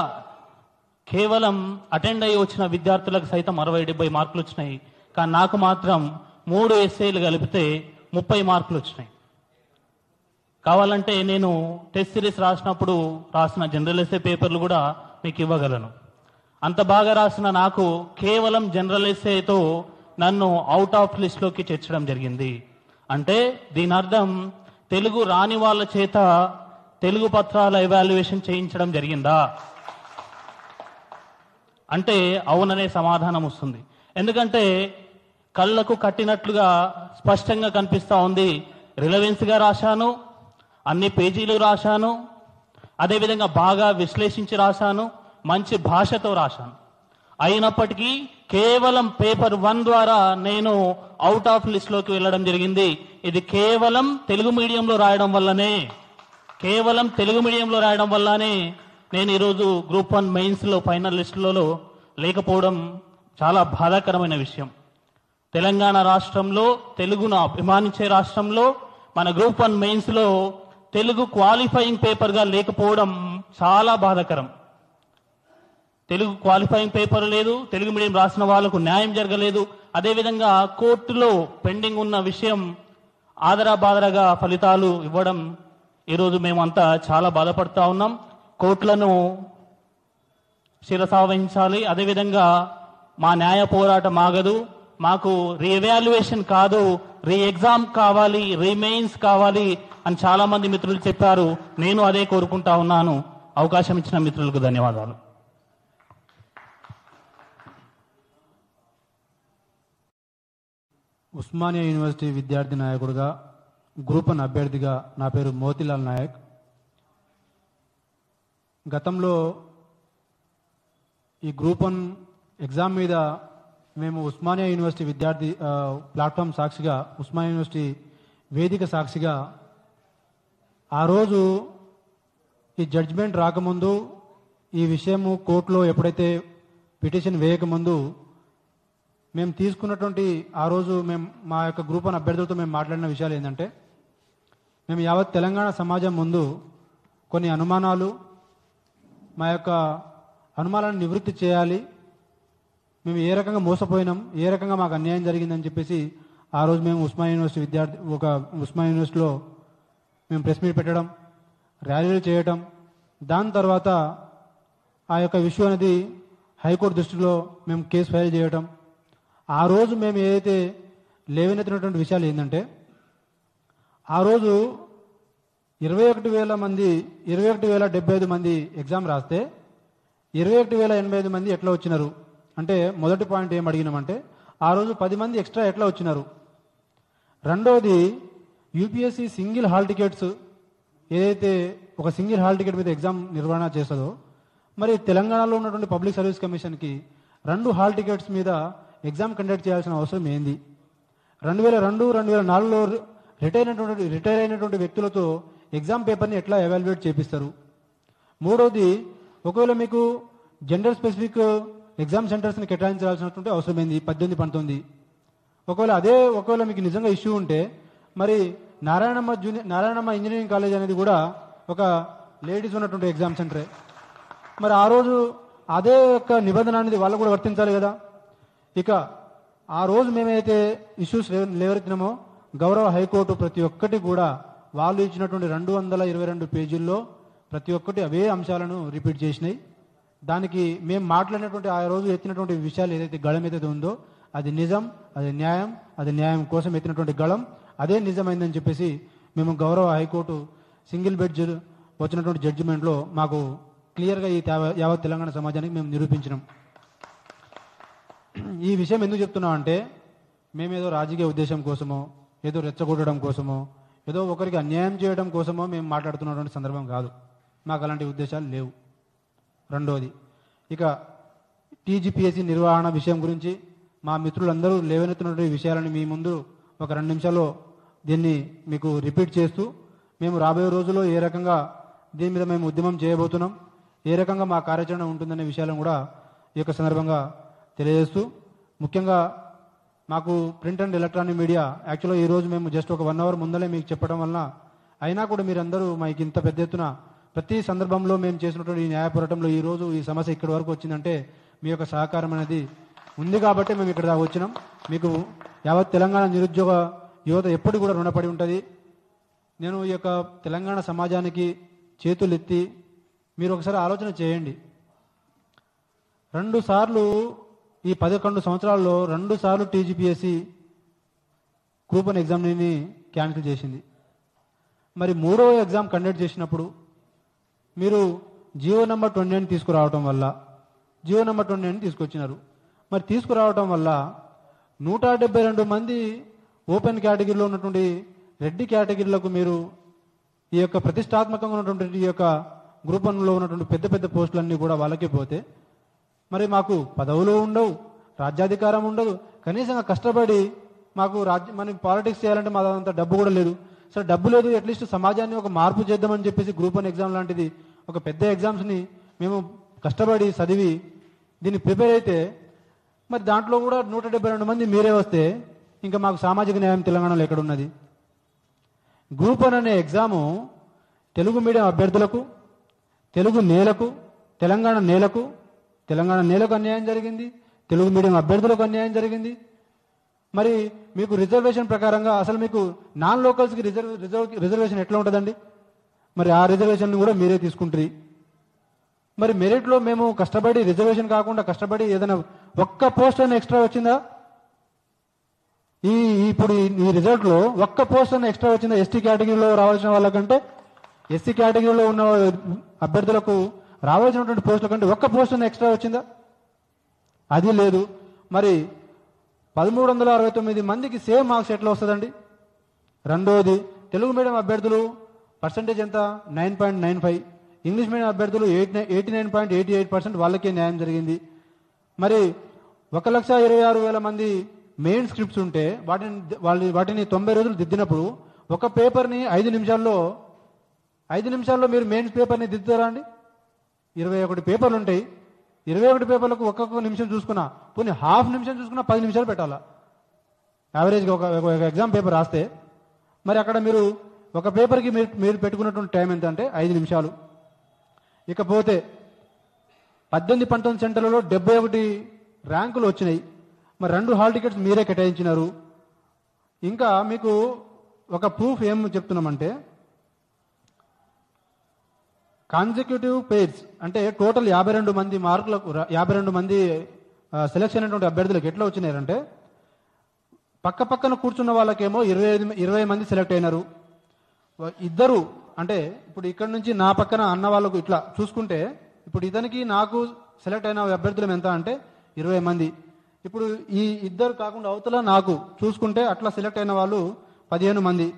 కేవలం అటెండ్ అయ్యి వచ్చిన విద్యార్థులకు సైతం 60-70 మార్కులు వచ్చినాయి. కానీ నాకు మాత్రం 3 ఎస్సేలు కలిపితే 30 మార్కులు వచ్చినాయి. కావాలంటే నేను టెస్ట్ సిరీస్ రాసినప్పుడు రాసిన జనరల్ ఎస్సే పేపర్లు కూడా మీకు ఇవ్వగలను. అంత బాగా రాసిన నాకు కేవలం జనరల్ ఎస్సేతో నన్ను అవుట్ ఆఫ్ లిస్ట్లోకి చేర్చడం జరిగింది. అంటే దీని అర్థం తెలుగు రాని వాళ్ళ చేత తెలుగు పత్రాల ఎవాల్యుయేషన్ చేయించడం జరిగిందా అంటే అవుననే సమాధానం వస్తుంది. ఎందుకంటే కళ్ళకు కట్టినట్లుగా స్పష్టంగా కనిపిస్తూ ఉంది, రిలవెన్స్గా రాశాను, అన్ని పేజీలు రాశాను, అదేవిధంగా బాగా విశ్లేషించి రాశాను, మంచి భాషతో రాశాను. అయినప్పటికీ కేవలం పేపర్ 1 ద్వారా నేను అవుట్ ఆఫ్ లిస్ట్లోకి వెళ్ళడం జరిగింది. ఇది కేవలం తెలుగు మీడియంలో రాయడం వల్లనే నేను ఈరోజు గ్రూప్ 1 మెయిన్స్లో ఫైనల్ లిస్టులలో లేకపోవడం చాలా బాధాకరమైన విషయం. తెలంగాణ రాష్ట్రంలో, తెలుగును అభిమానించే రాష్ట్రంలో మన గ్రూప్ 1 మెయిన్స్లో తెలుగు క్వాలిఫైయింగ్ పేపర్గా లేకపోవడం చాలా బాధాకరం. తెలుగు క్వాలిఫైయింగ్ పేపర్ లేదు, తెలుగు మీడియం రాసిన వాళ్లకు న్యాయం జరగలేదు. అదేవిధంగా కోర్టులో పెండింగ్ ఉన్న విషయం ఆదరాబాదరగా ఫలితాలు ఇవ్వడం ఈరోజు మేమంతా చాలా బాధపడతా ఉన్నాం. కోర్టులను శిరసావహించాలి. అదేవిధంగా మా న్యాయ పోరాటం ఆగదు. మాకు రీఎవాల్యుయేషన్ కాదు, రీ ఎగ్జామ్ కావాలి, రీమెయిన్స్ కావాలి అని చాలా మంది మిత్రులు చెప్పారు. నేను అదే కోరుకుంటా ఉన్నాను. అవకాశం ఇచ్చిన మిత్రులకు ధన్యవాదాలు. ఉస్మానియా యూనివర్సిటీ విద్యార్థి నాయకుడిగా, గ్రూప్ 1 అభ్యర్థిగా నా పేరు మోతిలాల్ నాయక్. గతంలో ఈ గ్రూప్ 1 ఎగ్జామ్ మీద మేము ఉస్మానియా యూనివర్సిటీ విద్యార్థి ప్లాట్ఫామ్ సాక్షిగా, ఉస్మానియా యూనివర్సిటీ వేదిక సాక్షిగా ఆ రోజు ఈ జడ్జిమెంట్ రాకముందు, ఈ విషయము కోర్టులో ఎప్పుడైతే పిటిషన్ వేయకముందు మేము తీసుకున్నటువంటి ఆ రోజు మేము మా యొక్క గ్రూప్ 1 అభ్యర్థులతో మేము మాట్లాడిన విషయాలు ఏంటంటే, మేము యావత్ తెలంగాణ సమాజం ముందు కొన్ని అనుమానాలు, మా యొక్క అనుమానాలను నివృత్తి చేయాలి, మేము ఏ రకంగా మోసపోయినాం, ఏ రకంగా మాకు అన్యాయం జరిగిందని చెప్పేసి ఆ రోజు మేము ఉస్మానియా యూనివర్సిటీలో మేము ప్రెస్ మీట్ పెట్టడం, ర్యాలీలు చేయటం, దాని తర్వాత ఆ యొక్క ఇష్యూ అనేది హైకోర్టు దృష్టిలో మేము కేసు ఫైల్ చేయటం. ఆ రోజు మేము ఏదైతే లేవనెత్తినటువంటి విషయాలు ఏంటంటే, ఆ రోజు 21,075 మంది ఎగ్జామ్ రాస్తే 21,085 మంది ఎట్లా వచ్చినారు అంటే, మొదటి పాయింట్ ఏం అడిగినామంటే, ఆ రోజు 10 మంది ఎక్స్ట్రా ఎట్లా వచ్చినారు. రెండోది, యూపీఎస్సీ సింగిల్ హాల్ టికెట్స్ ఏదైతే ఒక సింగిల్ హాల్ టికెట్ మీద ఎగ్జామ్ నిర్వహణ చేస్తుందో, మరి తెలంగాణలో ఉన్నటువంటి పబ్లిక్ సర్వీస్ కమిషన్కి 2 హాల్ టికెట్స్ మీద ఎగ్జామ్ కండక్ట్ చేయాల్సిన అవసరం ఏంది. 2002, 2004లో రిటైర్ అయినటువంటి వ్యక్తులతో ఎగ్జామ్ పేపర్ని ఎట్లా ఎవాల్యుయేట్ చేపిస్తారు. మూడోది, ఒకవేళ మీకు జెండర్ స్పెసిఫిక్ ఎగ్జామ్ సెంటర్స్ని కేటాయించాల్సినటువంటి అవసరం ఏంది 18, 19. ఒకవేళ మీకు నిజంగా ఇష్యూ ఉంటే, మరి నారాయణమ్మ ఇంజనీరింగ్ కాలేజ్ అనేది కూడా ఒక లేడీస్ ఉన్నటువంటి ఎగ్జామ్ సెంటరే. మరి ఆ రోజు అదే యొక్క నిబంధన అనేది వాళ్ళకు కూడా వర్తించాలి కదా. ఇక ఆ రోజు మేమైతే ఇష్యూస్ లేవరెత్తినామో, గౌరవ హైకోర్టు ప్రతి ఒక్కటి కూడా వాళ్ళు ఇచ్చినటువంటి 222 పేజీల్లో ప్రతి ఒక్కటి అవే అంశాలను రిపీట్ చేసినాయి. దానికి మేము మాట్లాడినటువంటి ఆ రోజు ఎత్తినటువంటి విషయాలు ఏదైతే గళం ఏదైతే ఉందో, అది నిజం, అది న్యాయం, అది న్యాయం కోసం ఎత్తినటువంటి గళం, అదే నిజమైందని చెప్పేసి మేము గౌరవ హైకోర్టు సింగిల్ బెంచ్ వచ్చినటువంటి జడ్జిమెంట్లో మాకు క్లియర్గా ఈ యావత్ తెలంగాణ సమాజానికి మేము నిరూపించినాం. ఈ విషయం ఎందుకు చెప్తున్నాం అంటే, మేమేదో రాజకీయ ఉద్దేశం కోసమో, ఏదో రెచ్చగొట్టడం కోసమో, ఏదో ఒకరికి అన్యాయం చేయడం కోసమో మేము మాట్లాడుతున్నటువంటి సందర్భం కాదు. మాకు అలాంటి ఉద్దేశాలు లేవు. రెండోది, ఇక టీజీపీఎస్సీ నిర్వహణ విషయం గురించి మా మిత్రులందరూ లేవనెత్తినటువంటి విషయాలను మీ ముందు ఒక 2 నిమిషాల్లో దీన్ని మీకు రిపీట్ చేస్తూ, మేము రాబోయే రోజుల్లో ఏ రకంగా దీని మీద మేము ఉద్యమం చేయబోతున్నాం, ఏ రకంగా మా కార్యాచరణ ఉంటుందనే విషయాలను కూడా ఈ యొక్క సందర్భంగా తెలియజేస్తూ, ముఖ్యంగా మాకు ప్రింట్ అండ్ ఎలక్ట్రానిక్ మీడియా యాక్చువల్గా ఈరోజు మేము జస్ట్ ఒక 1 అవర్ ముందలే మీకు చెప్పడం వలన, అయినా కూడా మీరందరూ మాకు ఇంత పెద్ద ఎత్తున ప్రతి సందర్భంలో మేము చేసినటువంటి ఈ న్యాయ పోరాటంలో ఈరోజు ఈ సమస్య ఇక్కడి వరకు వచ్చిందంటే మీ యొక్క సహకారం అనేది ఉంది కాబట్టి మేము ఇక్కడ దాకా వచ్చినాం. మీకు యావత్ తెలంగాణ నిరుద్యోగ యువత ఎప్పుడు కూడా రుణపడి ఉంటుంది. నేను ఈ యొక్క తెలంగాణ సమాజానికి చేతులెత్తి మీరు ఒకసారి ఆలోచన చేయండి. 2 సార్లు ఈ 11 సంవత్సరాల్లో 2 సార్లు టీజీపీఎస్సీ గ్రూప్ 1 ఎగ్జామ్ని క్యాన్సిల్ చేసింది. మరి 3వ ఎగ్జామ్ కండక్ట్ చేసినప్పుడు మీరు జియో నెంబర్ 29 తీసుకురావటం వల్ల, జియో నెంబర్ 29 తీసుకొచ్చినారు. మరి తీసుకురావటం వల్ల 172 మంది ఓపెన్ కేటగిరీలో ఉన్నటువంటి రెడ్డి కేటగిరీలకు మీరు ఈ యొక్క ప్రతిష్టాత్మకంగా ఉన్నటువంటి ఈ యొక్క గ్రూప్ 1లో ఉన్నటువంటి పెద్ద పెద్ద పోస్టులన్నీ కూడా వాళ్ళకే పోతే మరి మాకు పదవులు ఉండవు, రాజ్యాధికారం ఉండదు, కనీసంగా కష్టపడి మాకు మనం పాలిటిక్స్ చేయాలంటే మా అంత డబ్బు కూడా లేదు. సరే డబ్బు లేదు, అట్లీస్ట్ సమాజాన్ని ఒక మార్పు చేద్దామని చెప్పేసి గ్రూప్ 1 ఎగ్జామ్ లాంటిది ఒక పెద్ద ఎగ్జామ్స్ని మేము కష్టపడి చదివి దీన్ని ప్రిపేర్ అయితే మరి దాంట్లో కూడా 172 మంది మీరే వస్తే ఇంకా మాకు సామాజిక న్యాయం తెలంగాణలో ఎక్కడున్నది? గ్రూప్ 1 అనే ఎగ్జాము తెలుగు మీడియం అభ్యర్థులకు, తెలుగు నేలకు, తెలంగాణ నేలకు అన్యాయం జరిగింది, తెలుగు మీడియం అభ్యర్థులకు అన్యాయం జరిగింది. మరి మీకు రిజర్వేషన్ ప్రకారంగా అసలు మీకు నాన్ లోకల్స్కి రిజర్వేషన్ ఎట్లా ఉంటుందండి? మరి ఆ రిజర్వేషన్ కూడా మీరే తీసుకుంటారు. మరి మెరిట్లో మేము కష్టపడి రిజర్వేషన్ కాకుండా కష్టపడి ఏదైనా ఒక్క పోస్ట్ అయినా ఎక్స్ట్రా వచ్చిందా? ఇప్పుడు ఈ రిజల్ట్లో ఒక్క పోస్ట్ అయినా ఎక్స్ట్రా వచ్చిందా? ఎస్టీ కేటగిరీలో రావాల్సిన వాళ్ళకంటే ఎస్సీ కేటగిరీలో ఉన్న అభ్యర్థులకు రావాల్సినటువంటి పోస్టుల కంటే ఒక్క పోస్ట్ అయినా ఎక్స్ట్రా వచ్చిందా? అది లేదు. మరి 1369 మందికి సేమ్ మార్క్స్ ఎట్లా వస్తుందండి? రెండోది, తెలుగు మీడియం అభ్యర్థులు పర్సంటేజ్ ఎంత? 9.95, ఇంగ్లీష్ మీడియం అభ్యర్థులు 89.88% వాళ్ళకే న్యాయం జరిగింది. మరి 1,26,000 మంది మెయిన్ స్క్రిప్ట్స్ ఉంటే వాటిని 90 రోజులు దిద్దినప్పుడు ఒక పేపర్ని 5 నిమిషాల్లో మీరు మెయిన్స్ పేపర్ని దిద్దుతారా అండి? 21 పేపర్లు ఉంటాయి. 21 పేపర్లకు ఒక్కొక్క నిమిషం చూసుకున్నా, పోనీ హాఫ్ నిమిషం చూసుకున్నా 10 నిమిషాలు పెట్టాలా యావరేజ్గా ఒక ఎగ్జామ్ పేపర్ రాస్తే. మరి అక్కడ మీరు ఒక పేపర్కి మీరు పెట్టుకున్నటువంటి టైం ఎంత అంటే 5 నిమిషాలు. ఇకపోతే 18-19 సెంటర్లలో 71 ర్యాంకులు వచ్చినాయి. మరి 2 హాల్ టికెట్స్ మీరే కేటాయించినారు. ఇంకా మీకు ఒక ప్రూఫ్ ఏం చెప్తున్నామంటే కాన్సిక్యూటివ్ పేర్స్ అంటే టోటల్ 52 మంది మార్కులకు 52 మంది సెలెక్షన్ అయినటువంటి అభ్యర్థులకు ఎట్లా వచ్చినారంటే పక్క పక్కన కూర్చున్న వాళ్ళకేమో 20 మంది సెలెక్ట్ అయినారు. ఇద్దరు అంటే ఇప్పుడు ఇక్కడ నుంచి నా పక్కన అన్న వాళ్ళకు ఇట్లా చూసుకుంటే ఇప్పుడు ఇతనికి నాకు సెలెక్ట్ అయిన అభ్యర్థులం ఎంత అంటే 20 మంది. ఇప్పుడు ఈ ఇద్దరు కాకుండా అవతల నాకు చూసుకుంటే అట్లా సెలెక్ట్ అయిన వాళ్ళు 15 మంది.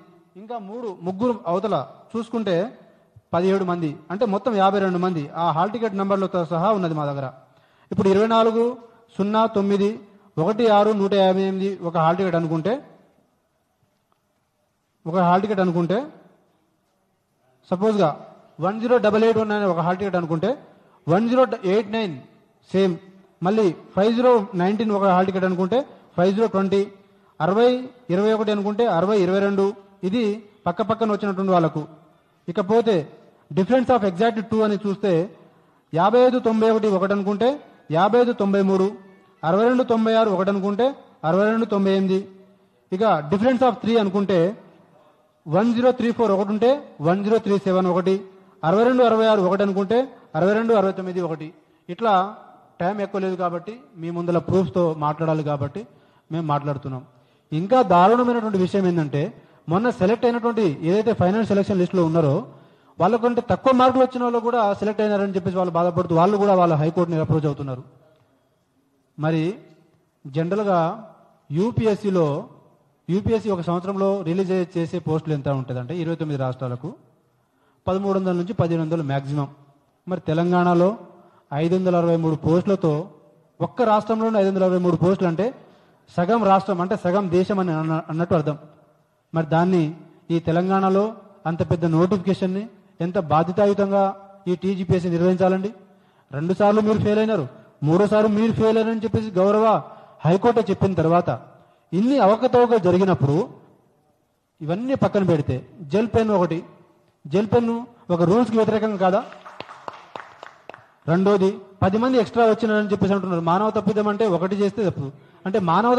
ఇంకా ముగ్గురు అవతల చూసుకుంటే 17 మంది, అంటే మొత్తం 52 మంది. ఆ హాల్ టికెట్ నెంబర్లతో సహా ఉన్నది మా దగ్గర. ఇప్పుడు 24-0-9-16-158 ఒక హాల్ టికెట్ అనుకుంటే సపోజ్గా 1088 ఒక హాల్ టికెట్ అనుకుంటే 1089 సేమ్, మళ్ళీ 5019 ఒక హాల్ టికెట్ అనుకుంటే 5020, 6021 అనుకుంటే 6022. ఇది పక్క పక్కన వచ్చినటువంటి వాళ్ళకు. ఇకపోతే డిఫరెన్స్ ఆఫ్ ఎగ్జాక్ట్ 2 అని చూస్తే 5591 ఒకటి అనుకుంటే 5593, 6296 ఒకటి అనుకుంటే 6298. ఇక డిఫరెన్స్ ఆఫ్ 3 అనుకుంటే 1034 ఒకటి ఉంటే 1037 ఒకటి, 6266 ఒకటి అనుకుంటే 6269 ఒకటి. ఇట్లా టైం ఎక్కువ లేదు కాబట్టి మీ ముందర ప్రూఫ్తో మాట్లాడాలి కాబట్టి మేము మాట్లాడుతున్నాం. ఇంకా దారుణమైనటువంటి విషయం ఏంటంటే మొన్న సెలెక్ట్ అయినటువంటి ఏదైతే ఫైనల్ సెలక్షన్ లిస్టులో ఉన్నారో వాళ్ళకంటే తక్కువ మార్కులు వచ్చిన వాళ్ళు కూడా సెలెక్ట్ అయినారని చెప్పేసి వాళ్ళు బాధపడుతూ వాళ్ళు కూడా వాళ్ళ హైకోర్టుని అప్రోచ్ అవుతున్నారు. మరి జనరల్గా యూపీఎస్సీ ఒక సంవత్సరంలో రిలీజ్ చేసే పోస్టులు ఎంత ఉంటుందంటే 29 రాష్ట్రాలకు 1300 నుంచి 1500 మ్యాక్సిమం. మరి తెలంగాణలో 563 పోస్టులతో ఒక్క రాష్ట్రంలోనే 563 పోస్టులు అంటే సగం రాష్ట్రం అంటే సగం దేశం అని అన్నట్టు అర్థం. మరి దాన్ని ఈ తెలంగాణలో అంత పెద్ద నోటిఫికేషన్ని ఎంత బాధ్యతాయుతంగా ఈ టీజీపీఎస్సీ నిర్వహించాలండి? 2 సార్లు మీరు ఫెయిల్ అయినారు, 3వ సారి మీరు ఫెయిల్ అయినారని చెప్పేసి గౌరవ హైకోర్టు చెప్పిన తర్వాత ఇన్ని అవకతవకలు జరిగినప్పుడు ఇవన్నీ పక్కన పెడితే జెల్ పెన్ ఒక రూల్స్కి వ్యతిరేకంగా కాదా? రెండోది 10 మంది ఎక్స్ట్రా వచ్చినారని చెప్పేసి అంటున్నారు. మానవ తప్పిదం అంటే ఒకటి చేస్తే తప్పు అంటే మానవ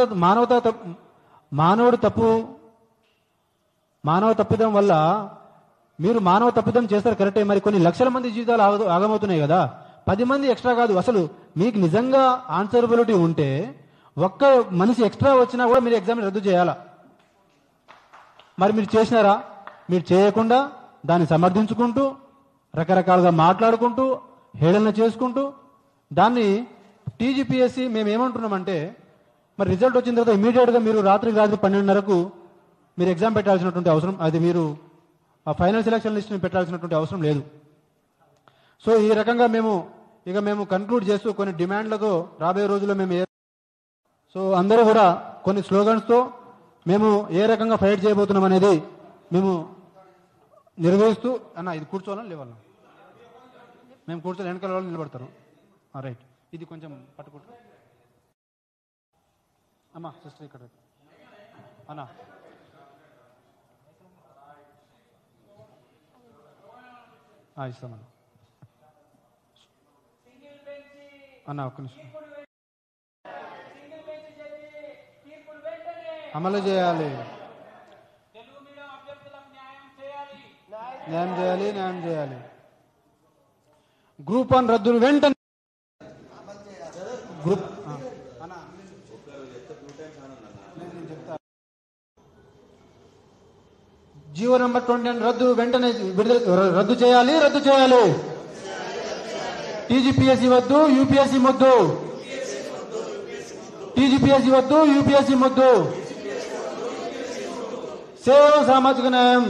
తప్పిదం వల్ల మీరు మానవ తప్పిదం చేస్తారు కరెక్టే, మరి కొన్ని లక్షల మంది జీవితాలు ఆగమవుతున్నాయి కదా. 10 మంది ఎక్స్ట్రా కాదు, అసలు మీకు నిజంగా ఆన్సరబిలిటీ ఉంటే ఒక్క మనిషి ఎక్స్ట్రా వచ్చినా కూడా మీరు ఎగ్జామ్ రద్దు చేయాలా? మరి మీరు చేసినారా? మీరు చేయకుండా దాన్ని సమర్థించుకుంటూ రకరకాలుగా మాట్లాడుకుంటూ హేళన చేసుకుంటూ దాన్ని మేము ఏమంటున్నామంటే మరి రిజల్ట్ వచ్చిన తర్వాత ఇమీడియట్గా మీరు రాత్రికి 12:30కు మీరు ఎగ్జామ్ పెట్టాల్సినటువంటి అవసరం, అది మీరు ఆ ఫైనల్ సెలక్షన్ లిస్ట్ని పెట్టాల్సినటువంటి అవసరం లేదు. సో ఈ రకంగా మేము కన్క్లూడ్ చేస్తూ కొన్ని డిమాండ్లతో రాబోయే రోజుల్లో సో అందరూ కూడా కొన్ని స్లోగన్స్తో మేము ఏ రకంగా ఫైట్ చేయబోతున్నాం అనేది మేము నిర్వహిస్తూ ఇది కూర్చోవాలని లేవాలా, మేము కూర్చొని వెనకాల వాళ్ళు నిలబడతారు. రైట్, ఇది కొంచెం పట్టుకుంటారు అమ్మా సిస్టర్ ఇక్కడ అన్నా. ఇస్తామన్నా అన్న ఒక్క నిమిషం. అమలు చేయాలి, న్యాయం చేయాలి. గ్రూప్ 1 రద్దును వెంటనే జీవో నంబర్ 29 రద్దు వెంటనే రద్దు చేయాలి. టీజీపీఎస్సీ వద్దు, యూపీఎస్సీ వద్దు. టీజీపీఎస్సీ వద్దు, యూపీఎస్సీ వద్దు. సేవ్ సామాజిక న్యాయం,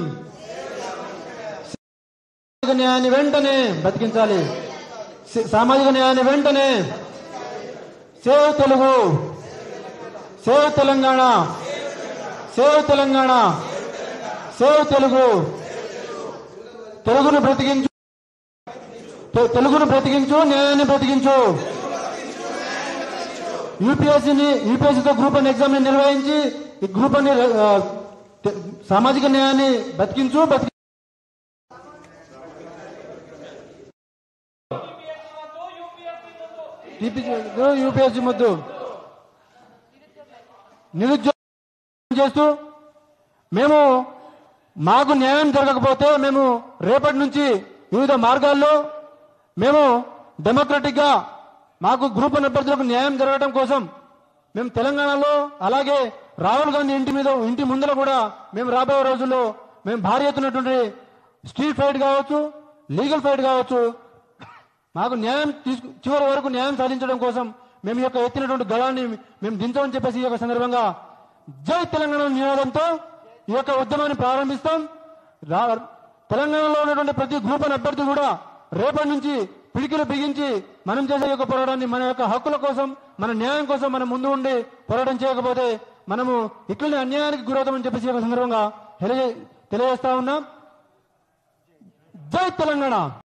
న్యాయాన్ని వెంటనే బతికించాలి. సామాజిక న్యాయాన్ని వెంటనే. Save Telugu, save Telangana, save Telangana, save Telugu. తెలుగును బ్రతికించు, న్యాయాన్ని బ్రతికించు. యూపీఎస్సీతో గ్రూప్ 1 ఎగ్జామ్ ని నిర్వహించి ఈ గ్రూప్ 1 సామాజిక న్యాయాన్ని బతికించు. యూపీఎస్సీ ముద్దు నిరుద్యోగం చేస్తూ మాకు న్యాయం జరగకపోతే మేము రేపటి నుంచి వివిధ మార్గాల్లో మేము డెమోక్రటిక్ గా మాకు గ్రూప్ 1 అభ్యర్థులకు న్యాయం జరగడం కోసం మేము తెలంగాణలో అలాగే రాహుల్ గాంధీ ఇంటి ముందర కూడా మేము రాబోయే రోజుల్లో మేము భారీ ఎత్తున్నటువంటి స్ట్రీట్ ఫైట్ కావచ్చు, లీగల్ ఫైట్ కావచ్చు, మాకు న్యాయం చివరి వరకు న్యాయం సాధించడం కోసం మేము యొక్క ఎత్తినటువంటి గళాన్ని మేము దించమని చెప్పేసి ఈ యొక్క సందర్భంగా జై తెలంగాణ నినాదంతో ఈ యొక్క ఉద్యమాన్ని ప్రారంభిస్తాం. తెలంగాణలో ఉన్నటువంటి ప్రతి గ్రూప్ 1 అభ్యర్థి కూడా రేపటి నుంచి పిడికిలు బిగించి మనం చేసే యొక్క పోరాటాన్ని, మన యొక్క హక్కుల కోసం, మన న్యాయం కోసం మనం ముందు ఉండి పోరాటం చేయకపోతే మనము ఇట్లనే అన్యాయానికి గురవుతామని చెప్పేసి ఒక సందర్భంగా తెలియజేస్తా ఉన్నాం. జై తెలంగాణ.